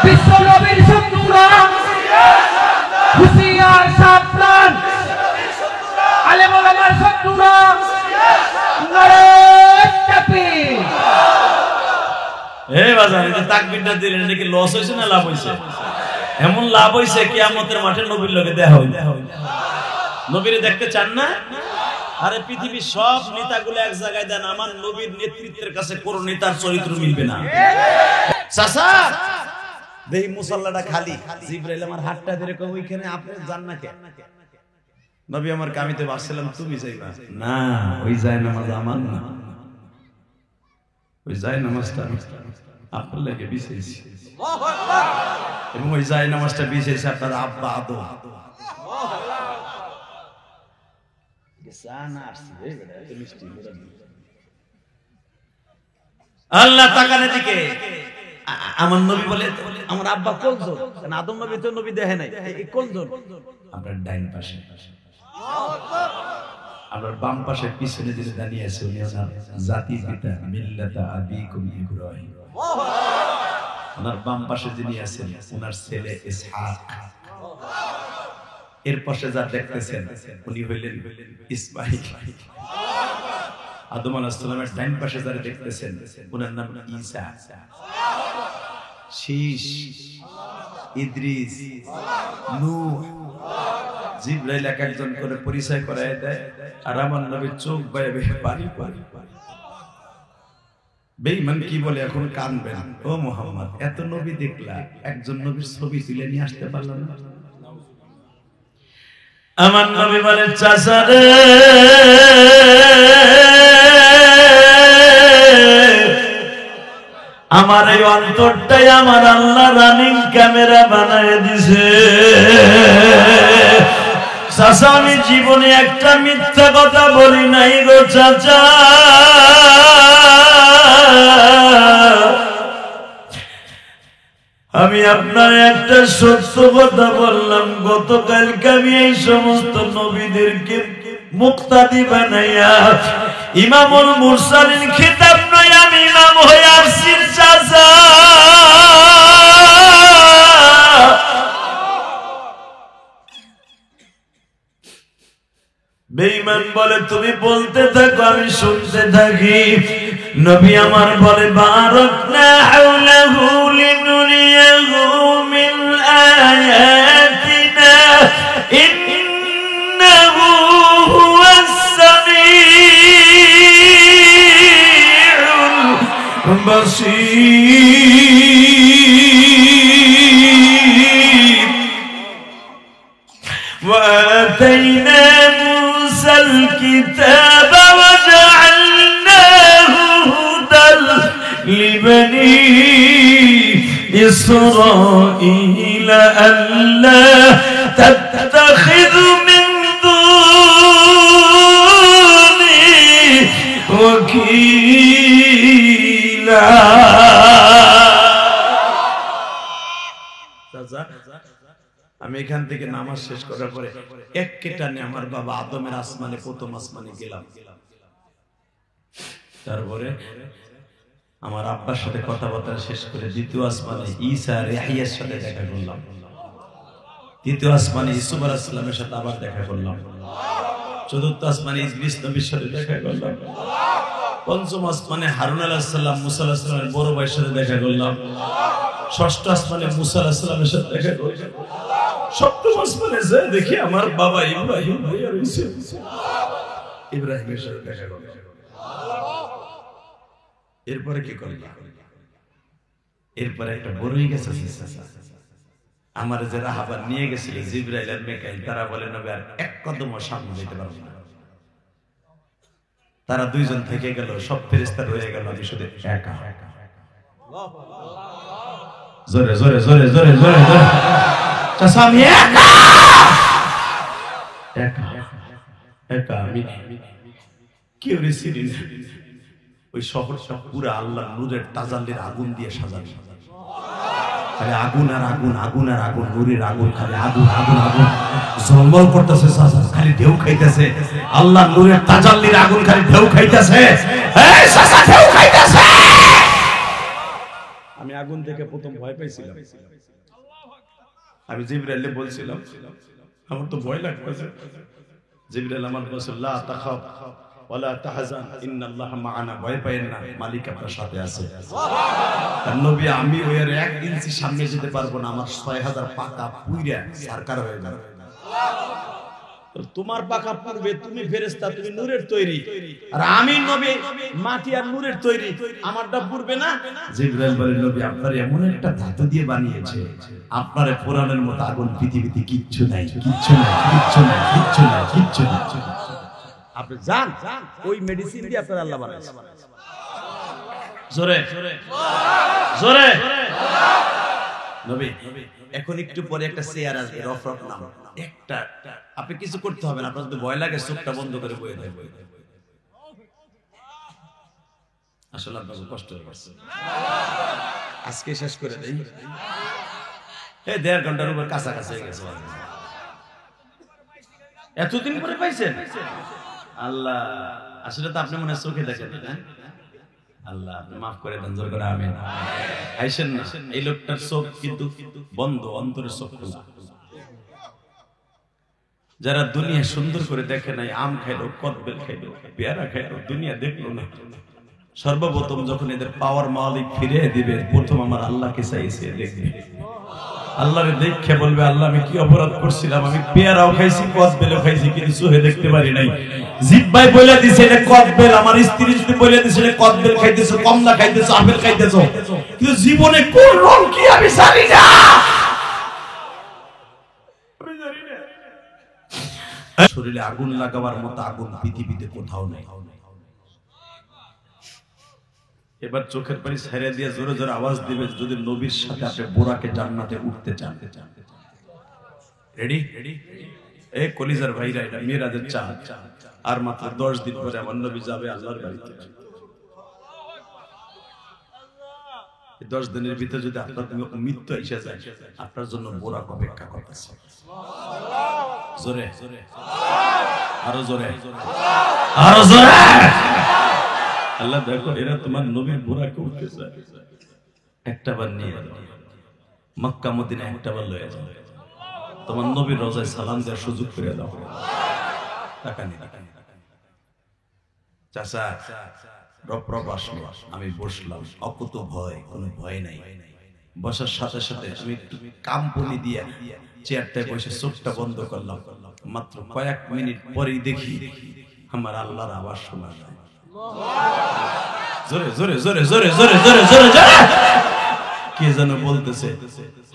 বিশ্ব নবীর শত্রুরা হুঁশিয়ার সাবধান, আলেম ওলামার শত্রুরা নারে তাকবীর। এই বাজার এই যে তাকবীরটা দিলেন, এটা কি লস হইছে না লাভ হইছে? এমন লাভ হইছে কিয়ামতের মাঠে নবীর লগে দেখা হইবে। নবীরে দেখতে চান না? আরে পৃথিবীর সব নেতাগুলো এক জায়গায় দেন, আমার নবীর নেতৃত্বের কাছে কোন নেতার চরিত্র মিলবে না। চাচা দেই মুসাল্লাটা খালি, জিবরাইল আমার হাতটা ধরে কই ওইখানে আপনি যান না কে? নবী আমার কামিতে ভাবছিলাম তুমি যাইবা না, ওই যায় নামাজ আমার না, ওই যায় নামাজটা আপনার লাগে বিছাইছি, এবং ওই যায় নামাজটা বিছাইছে আপনার আব্বা আদম। আল্লাহ তাকানের দিকে আমার নবী বলে আমার আব্বা কোনজন? আদম নবী তো নবী দেখে নাই, এই কোনজন? আপনার ডাইন পাশে, আপনার বাম পাশে পিছনে দিকে দাঁড়িয়ে আছে, উনি ওনার জাতি পিতা মিল্লাতা আবিকুম ইব্রাহিম। ওনার বাম পাশে যিনি আছেন ওনার ছেলে ইসহাক। এর পাশে যা দেখতেছেন উনি হইলেন ইসমাঈল। আদম আলাইহিস সালামের ডান পাশে যারা দেখতেছেন ওনার নাম ঈসা। শীশ, ইদ্রিস, নূহ, জিবরাইল এক একজন করে পরিচয় করায় দেয়, আর আমার নবীর চোখ বেয়ে বেয়ে পানি পানি। বেঈমান কি বলে এখন কানবেন, ও মুহাম্মদ এত নবী দেখলা, একজন নবীর ছবি তুলে নিয়ে আসতে পারলাম না? আমার নবী বলে চাচা রে, আমার এই অন্তরটাই আমার আল্লাহ রানিং ক্যামেরা বানায় দিছে। চাচা আমি জীবনে একটা মিথ্যা কথা বলি নাই গো চাচা, আমি আপনার একটা সত্য কথা বললাম। গতকালকে আমি এই সমস্ত নবীদেরকে মুক্তাদি বানাইয়া ইমামুল মুরসালিন খিতাব নয় আমি ইমাম হয়ে আসছি চাচা। বেঈমান বলে তুমি বলতে থাকো আমি শুনতে থাকি। নবী আমার বলে বারাকনা হাওলাহু লিনুরিয়াহু মিন আয়াতিনা ইন্নাহু হুয়াস সামিউল বাসীর। وآتينا موسى الكتاب وجعلناه هدى لبني إسرائيل ألا تتخذوا من دوني وكيلا। আমি এখান থেকে নামাজ শেষ করার পরে এক কেটানে আমার বাবা আদমের আসমানে প্রথম আসমানে গেলাম। তারপরে আমার আব্বার সাথে কথাবার্তা শেষ করে দ্বিতীয় আসমানে ঈসা আর ইয়াহইয়ার সাথে দেখা করলাম। তৃতীয় আসমানে ইউসুফ আলাইহিস সালামের সাথে আবার দেখা করলাম। চতুর্থ আসমানে ইদ্রিস নবীর সাথে দেখা করলাম। পঞ্চম আসমানে হারুন আলাইহিস সালাম মুসা আলাইহিস সালামের বড় ভাইয়ের সাথে দেখা করলাম। ষষ্ঠ আসমানে মুসা আলাইহিস সালামের সাথে দেখা করলাম। সপ্তম আসমানে যায় দেখি আমার বাবা ইব্রাহিম ভাইয়া রয়েছে, ইব্রাহিমের সাথে দেখা করলাম। এরপরে কি করলাম? এরপরে একটা বড়ই গেছে আমার যে রাহাবার নিয়ে গেছিল জিবরাইল আর মিকাইল, তারা বলে নবী আর এক কদম সামনে যেতে পারবো না। তারা দুইজন থেকে গেল, সব ফেরেশতা রয়ে গেল, আমি শুধু একা। জোরে জোরে জোরে জোরে জোরে জোরে চাচা আমি একা একা একা। আমি কেউ রেসিডি ওই শহরটা পুরো আল্লাহর নূরের তাজাল্লির আগুন দিয়ে সাজানো। খালি আগুন আর আগুন, আগুন আর আগুন, নূরের আগুন, খালি আগুন আগুন আগুন জলমল করতেছে, খালি ঢেউ খাইতেছে। আল্লাহর নূরের তাজাল্লির আগুন খালি ঢেউ খাইতেছে, এই চাচা ঢেউ খাইতেছে। আমি আগুন থেকে প্রথম ভয় পাইছিলাম। আমি জিবরাইলকে বলছিলাম আমার তো ভয় লাগতেছে। জিবরাইল আমার বলছে লা তাখাফ ওয়ালা তাহজান ইন্নাল্লাহা মা'ানা, ভয় পাবেন না, মালিক আপনার সাথে আছে। আর নবী আমি ওর 1 ইঞ্চি সামনে যেতে পারবো না, আমার 6000 পাকা পুইরা সরকার হয়ে যাবে। তোমার পাকা পূর্বে, তুমি ফেরেশতা, তুমি নূরের তৈরি, আর আমি নবী মাটি আর নূরের তৈরি, আমারটা পূর্বে না। জিবরাইল বলে নবী আপনার এমন একটা ধাতু দিয়ে বানিয়েছে, আপনার পুরাণের মতো আগুন পৃথিবীতে কিচ্ছু নাই, কিচ্ছু নাই, কিচ্ছু নাই, কিচ্ছু নাই, কিচ্ছু নাই। আপনি জান ওই মেডিসিন দিয়ে আপনার আল্লাহ বানাইছে। জোরে জোরে নবী। এখন একটু পরে একটা চেয়ার আসবে, রফরফ নাম, একটা আপনি কিছু করতে হবে না, আপনার যদি ভয় লাগে চোখটা বন্ধ করে বয়ে দেয়। আসলে আপনার কষ্ট হচ্ছে, আজকে শেষ করে দেই। এই 1.5 ঘন্টার উপর কাছাকাছি হয়ে গেছে। এতদিন পরে পাইছেন আল্লাহ। আসলে তো আপনি মনে হয় চোখে দেখেন না। আল্লাহ আপনি মাফ করে দেন, জোর করে আমিন। আইসেন না, এই লোকটার চোখ কিন্তু বন্ধ, অন্তরের চোখ খোলা। যারা দুনিয়া সুন্দর করে দেখে নাই, আম খাইলো, কদবেল খাইলো, পেয়ারা খাইলো, দুনিয়া দেখলো না, সর্বপ্রথম যখন এদের পাওয়ার মালিক ফিরে দিবে, প্রথম আমার আল্লাহকে চাইছে দেখবে। আল্লাহরে দেখে বলবে আল্লাহ আমি কি অপরাধ করছিলাম, আমি পেয়ারাও খাইছি, কদবেলও খাইছি, কিন্তু চোখে দেখতে পারি নাই। জিহ্বাই বলে দিছে এটা কদবেল, আমার স্ত্রী যদি বলে দিছে এটা কদবেল খাইতেছো, কমলা খাইতেছো, আপেল খাইতেছো, কিন্তু জীবনে কোন রং কি আমি জানি না। শরীরে আগুন লাগাবার মতো আগুন পৃথিবীতে কোথাও নেই। এবার চোখের পানি ছেড়ে দিয়ে জোরে জোরে আওয়াজ দিবে যদি নবীর সাথে আপনি বোরাকে জান্নাতে উঠতে চান। রেডি? এই কলিজার ভাইরা, এটা মিরাজের চাঁদ। আর মাত্র 10 দিন পরে আমার নবী যাবে আল্লাহর বাড়িতে। 10 দিনের ভিতরে যদি আপনার মৃত্যু এসে যায়, আপনার জন্য বোরাক অপেক্ষা করতেছে। জোরে আরো জোরে আরো জোরে। আল্লাহ দেখো এরা তোমার নবীর বুরা করতেছে, একটা বার নিয়ে মক্কা মদিনা একটা বার লয়ে যাও, তোমার নবীর রোজায় সালাম দেওয়ার সুযোগ করে দাও। টাকা নেই চাচা, রব আসলো, আমি বসলাম, অকুত ভয়, কোনো ভয় নাই। বসার সাথে সাথে আমি একটু কাম্পনি দিয়ে চেয়ারটায় বসে চোখটা বন্ধ করলাম। মাত্র কয়েক মিনিট পরেই দেখি আমার আল্লাহর আওয়াজ শোনা যায়। জোরে জোরে জোরে জোরে জোরে জোরে জোরে জোরে কে যেন বলতেছে,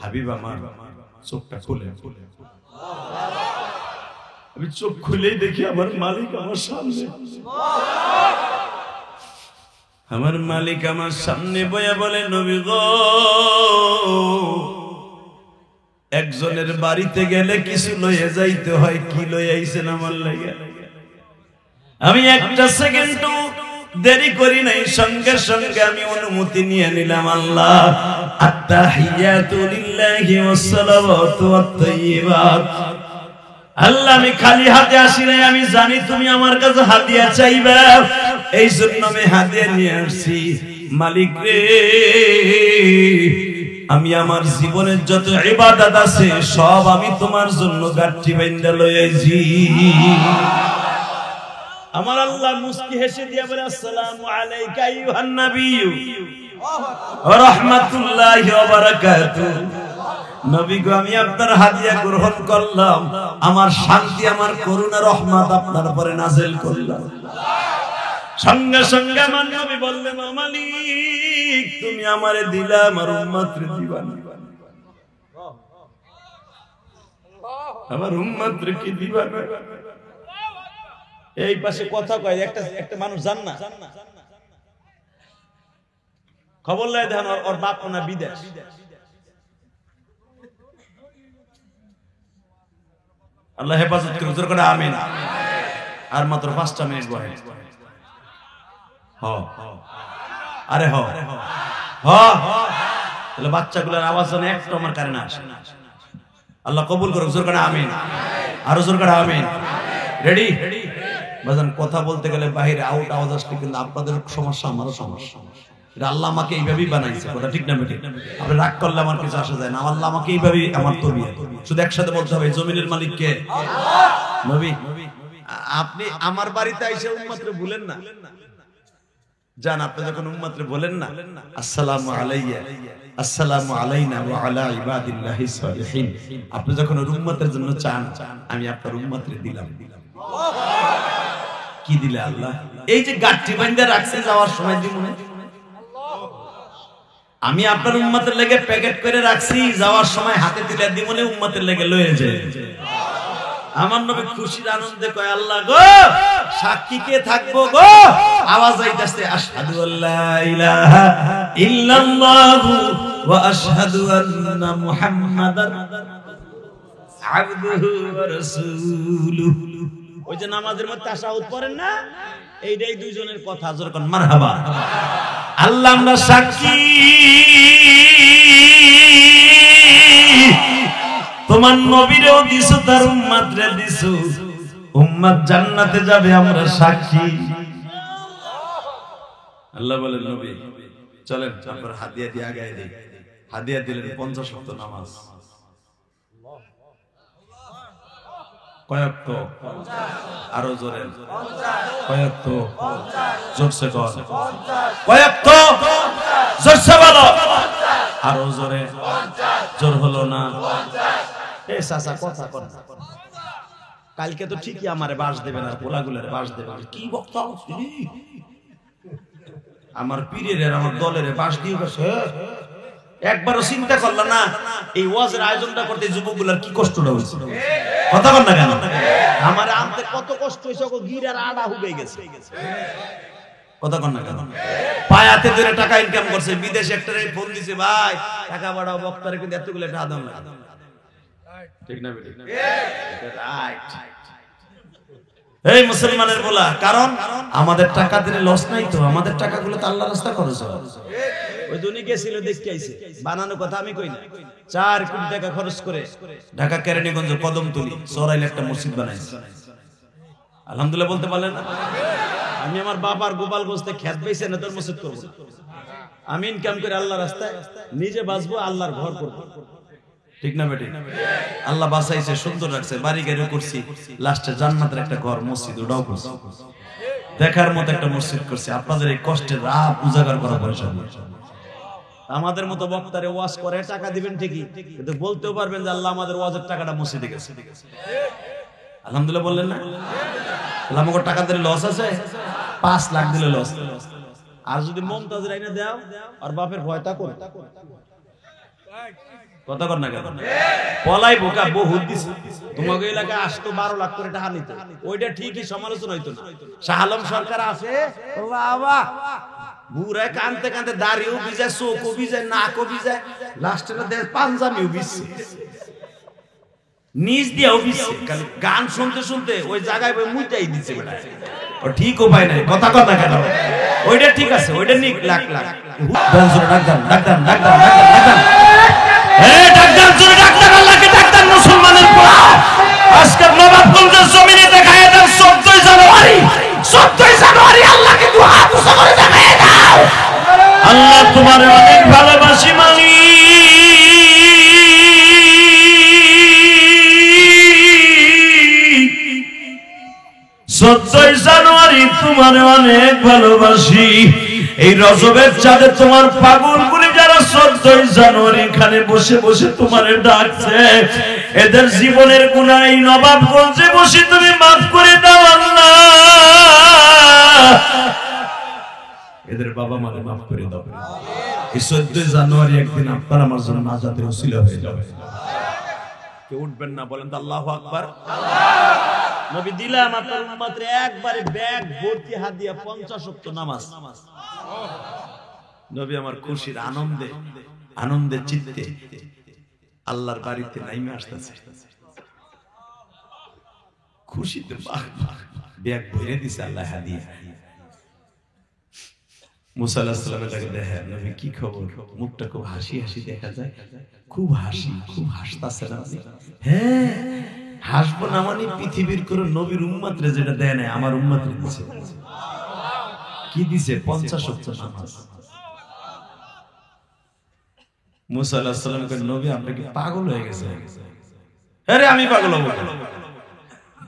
হাবিব আমার চোখটা খুলে। আমি চোখ খুলেই দেখি আমার মালিক আমার সামনে, আমার মালিক আমার সামনে বয়া বলে, নবী গো, একজনের বাড়িতে গেলে কিছু লয়ে যাইতে হয়, কি লয়ে আইছেন আমার লাগে? আমি একটা সেকেন্ড দেরি করি নাই, সঙ্গে সঙ্গে আমি অনুমতি নিয়ে নিলাম। আল্লাহ, আত্তাহিয়াতু লিল্লাহি ওয়াস সালাওয়াতু ওয়াত তাইয়্যিবাত। আল্লাহ, আমি খালি হাতে আসি নাই, আমি জানি তুমি আমার কাছে হাদিয়া চাইবা, এই জন্য আমি হাদিয়া নিয়ে আসছি। মালিক রে, আমি আমার জীবনের যত ইবাদত আছে সব আমি তোমার জন্য গাঁঠি বাইন্ধা লই আইছি। আমার আল্লাহ মুস্কি হেসে দিয়া বলে, আসসালামু আলাইকা আইয়ুহান নাবিয়্যু ওয়া রাহমাতুল্লাহি ওয়া বারাকাতুহু। নবী গো, আমি আপনার হাদিয়া গ্রহণ করলাম, আমার শান্তি, আমার করুণা, রহমত আপনার উপরে নাযিল করলাম। সঙ্গে সঙ্গে আমার নবী বললেন, ও মালিক, তুমি আমারে দিলা, আমার উম্মতরে দিবা না? আমার উম্মতরে কি দিবা না? এই পাশে কথা কয়, একটা মানুষ জান না, খবর লাই দেন ওর বাপ না বিদেশ। আল্লাহ হেফাজত করুন, জোর করে আমিন। আর মাত্র 5টা মিনিট বয়স। আরে হ তাহলে বাচ্চাগুলোর আওয়াজ যেন একটু আমার কানে না আসে। আল্লাহ কবুল করুক, জোর করে আমিন। আরো জোর করে আমিন। রেডি? বাজান, কথা বলতে গেলে বাহিরে আউট আওয়াজ আসলে কিন্তু আপনাদের সমস্যা, আমারও সমস্যা। এটা আল্লাহ আমাকে এইভাবেই বানাইছে, কথা ঠিক না বেঠিক? আপনি রাগ করলে আমার কিছু আসা যায় না, আল্লাহ আমাকে এইভাবেই, আমার তবিয়ত। শুধু একসাথে বলতে হবে, জমিনের মালিক কে? নবী। আপনি আমার বাড়িতে আইসা উম্মতরে বলেন না, জান, আপনি যখন উম্মতরে বলেন না, আসসালামু আলাইয়া, আসসালামু আলাইনা ওয়া আলা ইবাদিল্লাহিস সালিহিন, আপনি যখন উম্মতের জন্য চান, আমি আপনার উম্মতরে দিলাম। কি দিলে আল্লাহ? এই যে গাঁঠি বাঁধা রাখছে, যাওয়ার সময় দিব না? আমি আপনার উম্মতের লেগে প্যাকেট করে রাখছি, যাওয়ার সময় হাতে দিলে দিব না, উম্মতের লেগে লয়ে যায়। আমার নবী খুশির আনন্দে কয়, আল্লাহ গো, সাক্ষী কে থাকবো গো? আওয়াজ আইতাছে, আশহাদু আল্লা ইলাহা ইল্লাল্লাহু ওয়া আশহাদু আন্না মুহাম্মাদান আবদুহু ওয়া রাসূলুহু। ওই যে নামাজের মধ্যে তাশাহুদ পড়েন না, এইটাই দুইজনের কথা, যখন মারহাবা। আল্লাহ, আমরা সাক্ষী, তোমার নবীরেও দিছো, তার উম্মতরে দিছো, উম্মত জান্নাতে যাবে, আমরা সাক্ষী। আল্লাহ বলেন, নবী চলেন আপনার হাদিয়া দিয়ে আগায় দেই। হাদিয়া দিলেন 50 ওয়াক্ত নামাজ। কয়েক তো? আরো জোরে। কয়েক তো? জোরসে কর। কয়েক তো? জোরসে বলো। আরো জোরে। জোর হলো না? এ চাচা কথা কর। কালকে তো ঠিকই আমারে বাস দেবেন, আর পোলাগুলারে বাস দেবেন। কি বক্তা আমার পীরের, আমার দলের বাস দিয়ে গেছে। একবারও চিন্তা করলা না এই ওয়াজের আয়োজনটা করতে যুবকগুলার কি কষ্টটা হয়েছে? কথা বল না কেন? আমার আনতে কত কষ্ট হয়েছে, ওকে গিরার আড়া হুবে গেছে। কথা বল না কেন? পায়াতে ধরে টাকা ইনকাম করছে, বিদেশে একটা ফোন দিছে, ভাই টাকা বাড়াও, বক্তারে কিন্তু এতগুলো টাকা দাম লাগে। ঠিক না বেটি? রাইট। এই মুসলমানের বলা, কারণ আমাদের টাকা দিলে লস নাই তো, আমাদের টাকাগুলো তো আল্লাহর রাস্তায় খরচ হয়। ওই দুনি গেছিল দেখতে আইছে, বানানো কথা আমি কই না। 4 কোটি টাকা খরচ করে ঢাকা কেরানীগঞ্জ কদমতলী সরাইলে একটা মসজিদ বানাইছে। আলহামদুলিল্লাহ বলতে পারলেন না? আমি আমার বাবার গোপালগঞ্জে খেত বেচে না তোর মসজিদ করব না। আমি ইনকাম করে আল্লাহর রাস্তায় নিজে বাঁচবো, আল্লাহর ঘর করব। ঠিক না বেটি? আল্লাহ বাঁচাইছে, সুন্দর রাখছে, বাড়ি গাড়ি করছি, লাস্টে জান্নাতের একটা ঘর মসজিদ ওটাও করছি, দেখার মতো একটা মসজিদ করছি। আপনাদের এই কষ্টের রাত উজাগার করা পয়সা দিয়ে। আমাদের মতো বক্তারে ওয়াজ করে টাকা দিবেন ঠিকই, কিন্তু বলতেও পারবেন যে আল্লাহ আমাদের ওয়াজের টাকাটা মসজিদে গেছে। আলহামদুলিল্লাহ বললেন না? আমাকে টাকা দিলে লস আছে, 5 লাখ দিলে লস। আর যদি মমতাজ রাইনা দাও আর বাপের ভয়টা করে কথা কর না কেন? পলাই বোকা বহুত দিছে। তোমাকে এলাকায় আসতো 12 লাখ করে টাকা নিতে, ওইটা ঠিকই সমালোচনা হইতো না। শাহ আলম সরকার আছে, বাবা বুড়ায় কানতে কানতে দাড়িও ভিজায়, চোখও ভিজায়, নাকও ভিজায়, লাস্টে পাঞ্জাবিও ভিজছে, নিজ দিয়েও ভিজছে। খালি গান শুনতে শুনতে ওই জায়গায় মুইটাই দিচ্ছে বেটা। ও ঠিক উপায় নাই, কথা কথা কেন? ওইটা ঠিক আছে, ওইটা নিক lakh lakh. Doctor doctor doctor doctor মুসলমানের পোলা আজকে নবাবগঞ্জের জমিনে দেখায় দেন 14 জানুয়ারি, 14 জানুয়ারি আল্লাহকে দুই হাত উঁচু করে দেখায় দাও। আল্লাহ তোমার অনেক ভালোবাসি মানি, 14 জানুয়ারি তোমার অনেক ভালোবাসি। এই রজবের চাঁদে তোমার পাগলগুলি যারা 14 জানুয়ারি এখানে বসে বসে তোমার ডাকছে, এদের জীবনের গুনাহ এই নবাবগঞ্জে বসে তুমি মাফ করে দাও আল্লাহ। এদের বাবা মারে মাফ করে দাও। এই 14 জানুয়ারি একদিন আপনার আমার জন্য নাজাতের ওসিলা হয়ে যাবে। কেউ উঠবেন না, বলেন তো আল্লাহু আকবার। নবী দিলাম আপনার উম্মত একবারে ব্যাগ ভর্তি হাদিয়া 50 ওয়াক্ত নামাজ। নবী আমার খুশির আনন্দে আনন্দে চিত্তে আল্লাহর বাড়িতে নাইমে আসতেছে, খুশিতে ব্যাগ ভরে দিছে আল্লাহ হাদিয়া। মুসা আলাইহিস সালামের কাছে দেখে, নবী কি খবর? মুখটা খুব হাসি হাসি দেখা যায়, খুব হাসি, খুব হাসতাছেন আপনি। হ্যাঁ হাসবো না মানে পৃথিবীর কোন নবীর উম্মতরে যেটা দেয় না আমার উম্মতরে দিছে। কি দিছে? 50 ওয়াক্ত নামাজ। মুসা আলাইহিস সালাম কে নবী আপনি কি পাগল হয়ে গেছে? আরে আমি পাগল হব?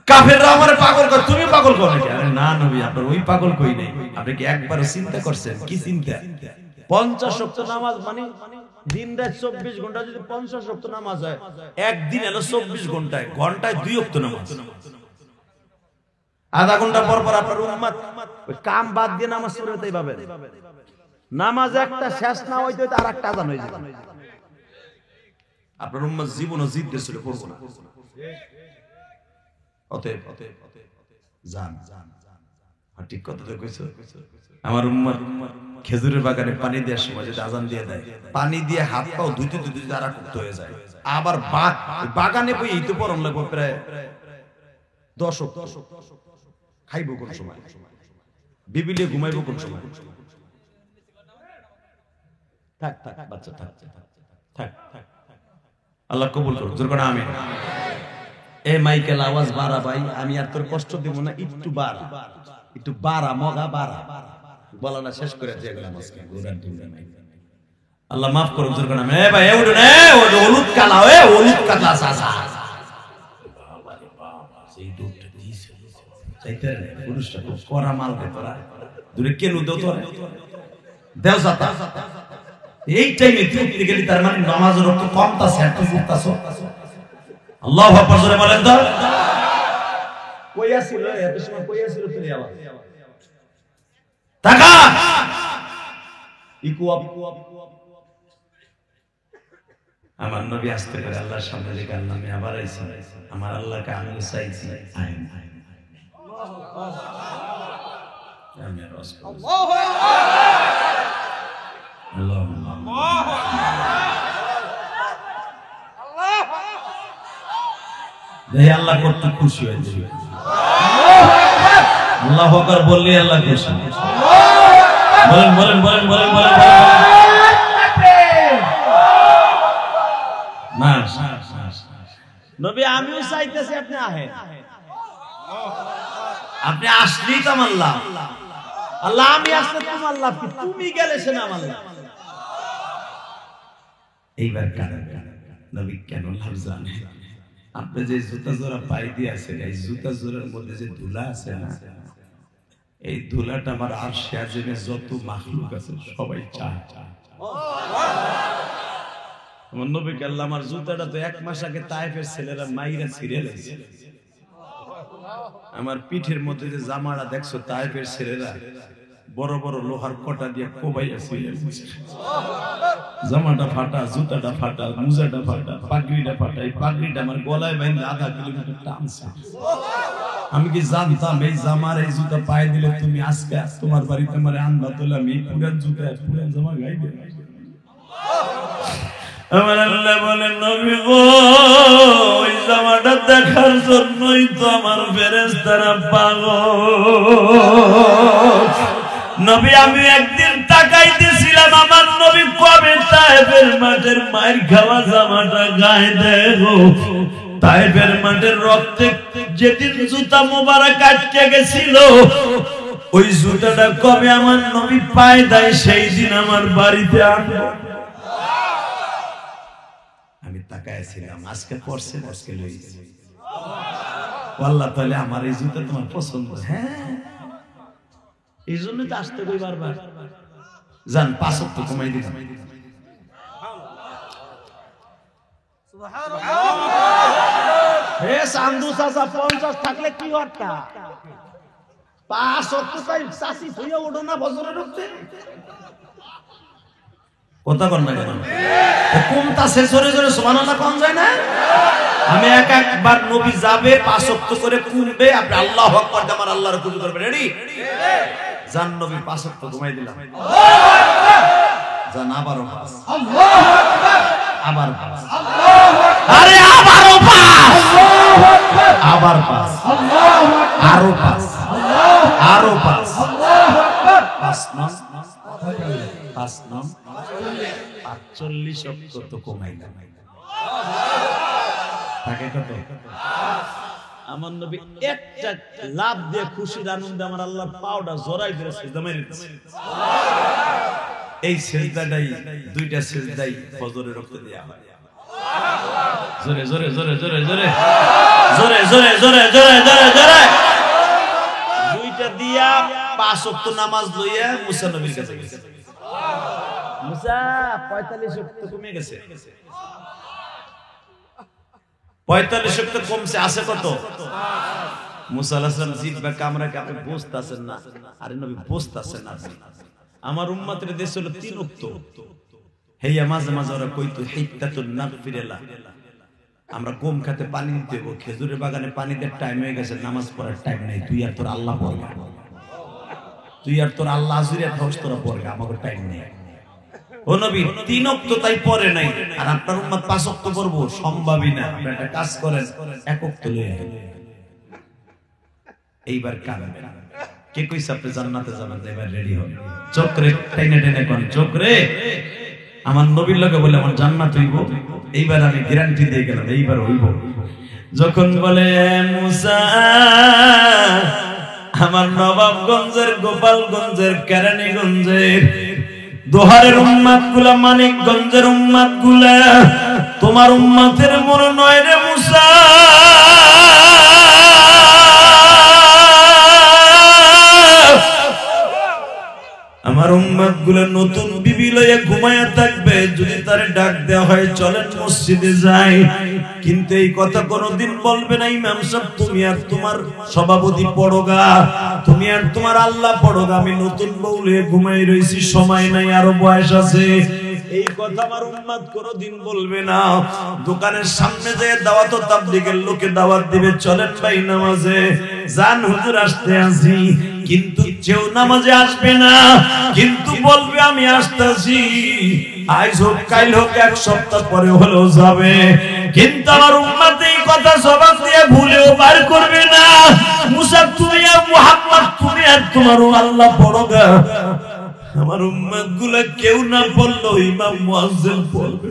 কাফেররা আমারে পাগল করে, তুমি পাগল কও নাকি? আরে না নবী, আপনার ওই পাগল কই নাই। আপনি কি একবার চিন্তা করছেন? কি চিন্তা? 50 ওয়াক্ত নামাজ মানে দিন রাত 24 ঘন্টা যদি 50 ওয়াক্ত নামাজ হয়, একদিন হলো 24 ঘন্টায়, ঘন্টায় 2 ওয়াক্ত নামাজ। আধা ঘন্টা পর পর আপনার উম্মত ওই কাম বাদ দিয়ে নামাজ পড়ে তাই পাবেন। নামাজ একটা শেষ না হইতে হইতে আরেকটা আযান হয়ে যাবে। আপনার উম্মত জীবনও জিদ দিয়ে পড়বো না। অতএব জান ঠিক কথা তো কইছো। আমার উম্মত খেজুরের বাগানে পানি দেওয়ার সময় যদি আযান দিয়ে দেয়, পানি দিয়ে হাত পাও ধুইতে ধুইতে যারা কুক্ত হয়ে যায়। আবার বাগানে বই এই তো পরম লাগবে প্রায় 10 খাইবো কোন সময়, বিবিলে ঘুমাইবো কোন সময়। থাক থাক বাচ্চা থাক থাক থাক, আল্লাহ কবুল করুক। জোর করে আমিন। এ মাইকেল আওয়াজ বাড়া ভাই, আমি আর তোর কষ্ট দেব না, একটু বাড়া, একটু বাড়া, মগা বাড়া। বলাটা শেষ করে দিয়ে গেলাম আজকে। আল্লাহ মাফ করুক। জোর করে আমিন। এ ভাই এ উঠুন, এ হলুদ কালা, এ হলুদ কালা সাসা বাবা রে বাবা, সেই দুধটা দিছে চাইতে রে পুরুষটা খুব করা মাল রে। তোরা দূরে কেন দেও তোরা দেও জাতা এই টাইমে তুই গেলি, তার মানে নামাজের রক্ত কমতা সেট করতাছো। আল্লাহু আকবার জোরে বলেন তো। কইয়া ছিল এত সময়, কইয়া ছিল তুমি আবার টাকা ইকু আপ। আমার নবী আসতে করে আল্লাহর সামনে রেখে আল্লাহ আমি আবার আইছি, আমার আল্লাহকে আমি চাইছি। আইন আমি আল্লাহু আল্লাহ কত খুশি হয়েছে। আল্লাহু আকবার বললে আল্লাহ খুশি। বলেন বলেন বলেন বলেন বলেন নবী আমিও চাইতেছি আপনি আহেন, আপনি আসলেই তো আমার লাভ। আল্লাহ আমি আসলে তোমার লাভ কি, তুমি গেলে সে না আমার লাভ। এইবার কারণ নবী কেন লাভ জানে? আপনি যে জুতা জোড়া পাই দিয়েছেন, এই জুতা জোড়ার মধ্যে যে ধুলা আছে না, এই ধুলাটা আমার আরশে আজিমে যত মাখলুক আছে সবাই চায়। আমার নবীকে আল্লাহ আমার জুতাটা তো 1 মাস আগে তায়েফের ছেলেরা মাইরা ছিঁড়ে লেছে। আমার পিঠের মধ্যে যে জামাটা দেখছো তায়েফের ছেলেরা বড় বড় লোহার কটা দিয়ে কোবাইয়া ছিঁড়ে লেছে। জামাটা ফাটা, জুতাটা ফাটা, মোজাটা ফাটা, পাগড়িটা ফাটা। এই পাগড়িটা আমার গলায় বাইন্ধে 1/2 কিলোমিটার টানছে। আমি কি জানতাম এই জামার এই জুতা পায়ে দিলে তুমি আজকে তোমার বাড়িতে আমার আনবা তোলে আমি পুরান জুতা পুরান জামা গাইবে? আমার আল্লাহ বলেন নবী গো, ওই জামাটা দেখার জন্যই তো আমার ফেরেশতারা পাগল। নবী আমি একদিন তাকাইতেছিলাম, আমার নবী কবে তায়েফের মাঠের মায়ের খাওয়া জামাটা গায়ে দেয় গো। তায়েফের মাঠের রক্তে যেদিন জুতা মোবারক আটকে গেছিল, ওই জুতাটা কবে আমার নবী পায়ে দেয় সেই দিন আমার বাড়িতে আনবে। আমি তাকাইছিলাম, আজকে পড়ছে আজকে লইছি। আল্লাহ তাআলা আমার এই জুতা তোমার পছন্দ? হ্যাঁ, এই জন্য তো আসতে কই বারবার। জান 5 ওয়াক্ত কমাই দিলাম। হে সান্দু চাচা 50 থাকলে কি হরতা? 5 ওয়াক্ত তাই চাচি ধুইয়া ওঠো না বজরে উঠতে। কথা কর না কেন? কোনটা সে জোরে জোরে সুবহানাল্লাহ কোন যায় না? আমি একবার নবী যাবে 5 ওয়াক্ত করে কুমবে, আপনি আল্লাহু আকবার দিয়ে আমার আল্লাহর কুজু করবেন। রেডি? জান নবী 5 ওয়াক্ত ঘুমাই দিলাম। জান আবারও 5, আল্লাহু আকবার, আবার 5, আল্লাহু আকবার, আরে আবারও 5, আল্লাহু আকবার, আবার 5, আল্লাহু আকবার, আরো 5, আল্লাহু আরো 5, আল্লাহু আকবার। 5 নং 45 ওয়াক্ত তো কমাইলাম। থাকে কত? আমার নবী একটা লাভ দিয়ে খুশির আনন্দে আমার আল্লাহ পাওটা জড়াই ধরে সিজদা মেরে দিয়েছে। এই সিজদাটাই, দুইটা সিজদাই ফজরের রক্ত দেয়া হয়। জোরে জোরে জোরে জোরে জোরে জোরে জোরে জোরে জোরে জোরে জোরে দুইটা দিয়া 5 ওয়াক্ত নামাজ লইয়া মুসা নবীর কাছে গেছে। মুসা 45 ওয়াক্ত কমে গেছে। 45 ওয়াক্ত কমছে, আছে কত? মুসা আলাইহিস সালাম জিব্বা কামড়াকে আপনি বুঝতাছেন না? আরে নবী বুঝতাছেন না। আমার উম্মতের দেশ হলো 3 ওয়াক্ত। হেয়া মাঝে মাঝে ওরা কইতো হিত্তাতুন নাগফিরালা, আমরা কম খাতে পানি দিতে হবে। খেজুরের বাগানে পানি দেওয়ার টাইম হয়ে গেছে, নামাজ পড়ার টাইম নাই। তুই আর তোর আল্লাহ পড়গা, তুই আর তোর আল্লাহ আজুরিয়া থাকস, তোরা পড়গা, আমাকে টাইম নেই। ও নবী 3 ওয়াক্ত তাই পড়ে নাই, আর আপনার উম্মত 5 ওয়াক্ত পড়বো সম্ভবই না। আপনি একটা কাজ করেন, 1 ওয়াক্ত লয়ে আইন। এইবার কারণ কে কইছে আপনি জান্নাতে যাবেন? এবার রেডি হন, চোখ রে টেনে টেনে কোন চোখ রে আমার নবীর লগে বলে আমার জান্নাত হইব। এইবার আমি গ্যারান্টি দিয়ে গেলাম, এইবার হইব। যখন বলে মুসা আমার নবাবগঞ্জের, গোপালগঞ্জের, কেরানীগঞ্জের, দোহারের উম্মত গুলা, মানিকগঞ্জের উম্মত গুলা তোমার উম্মতের মনে নয় রে মুসা। আমার উম্মত গুলা নতুন বিবি লইয়া ঘুমায়া থাকবে, যদি তারে ডাক দেওয়া হয় চলেন মসজিদে যাই, কিন্তু এই কথা কোনদিন বলবে না ইমাম সাহেব তুমি আর তোমার সভাপতি পড়োগা, তুমি আর তোমার আল্লাহ পড়োগা, আমি নতুন বউ লইয়া ঘুমাই রইছি, সময় নাই, আরো বয়স আছে। এই কথা আমার উম্মত কোনদিন বলবে না। দোকানের সামনে যে দাওয়াত ও তাবলীগের লোকে দাওয়াত দিবে, চলেন ভাই নামাজে যান, হুজুর আসতে আসি, কিন্তু কেউ নামাজে আসবে না, কিন্তু বলবে আমি আসতেছি। আজ হোক কাল হোক 1 সপ্তাহ পরে হলেও যাবে, কিন্তু আমার উম্মত এই কথা জবাব দিয়ে ভুলেও বার করবে না। মুসা তুমি আর মুহাম্মদ তোমারও আল্লাহ বড় গা আমার উম্মত গুলা কেউ না বললো ইমাম মুয়াজ্জিন বলবে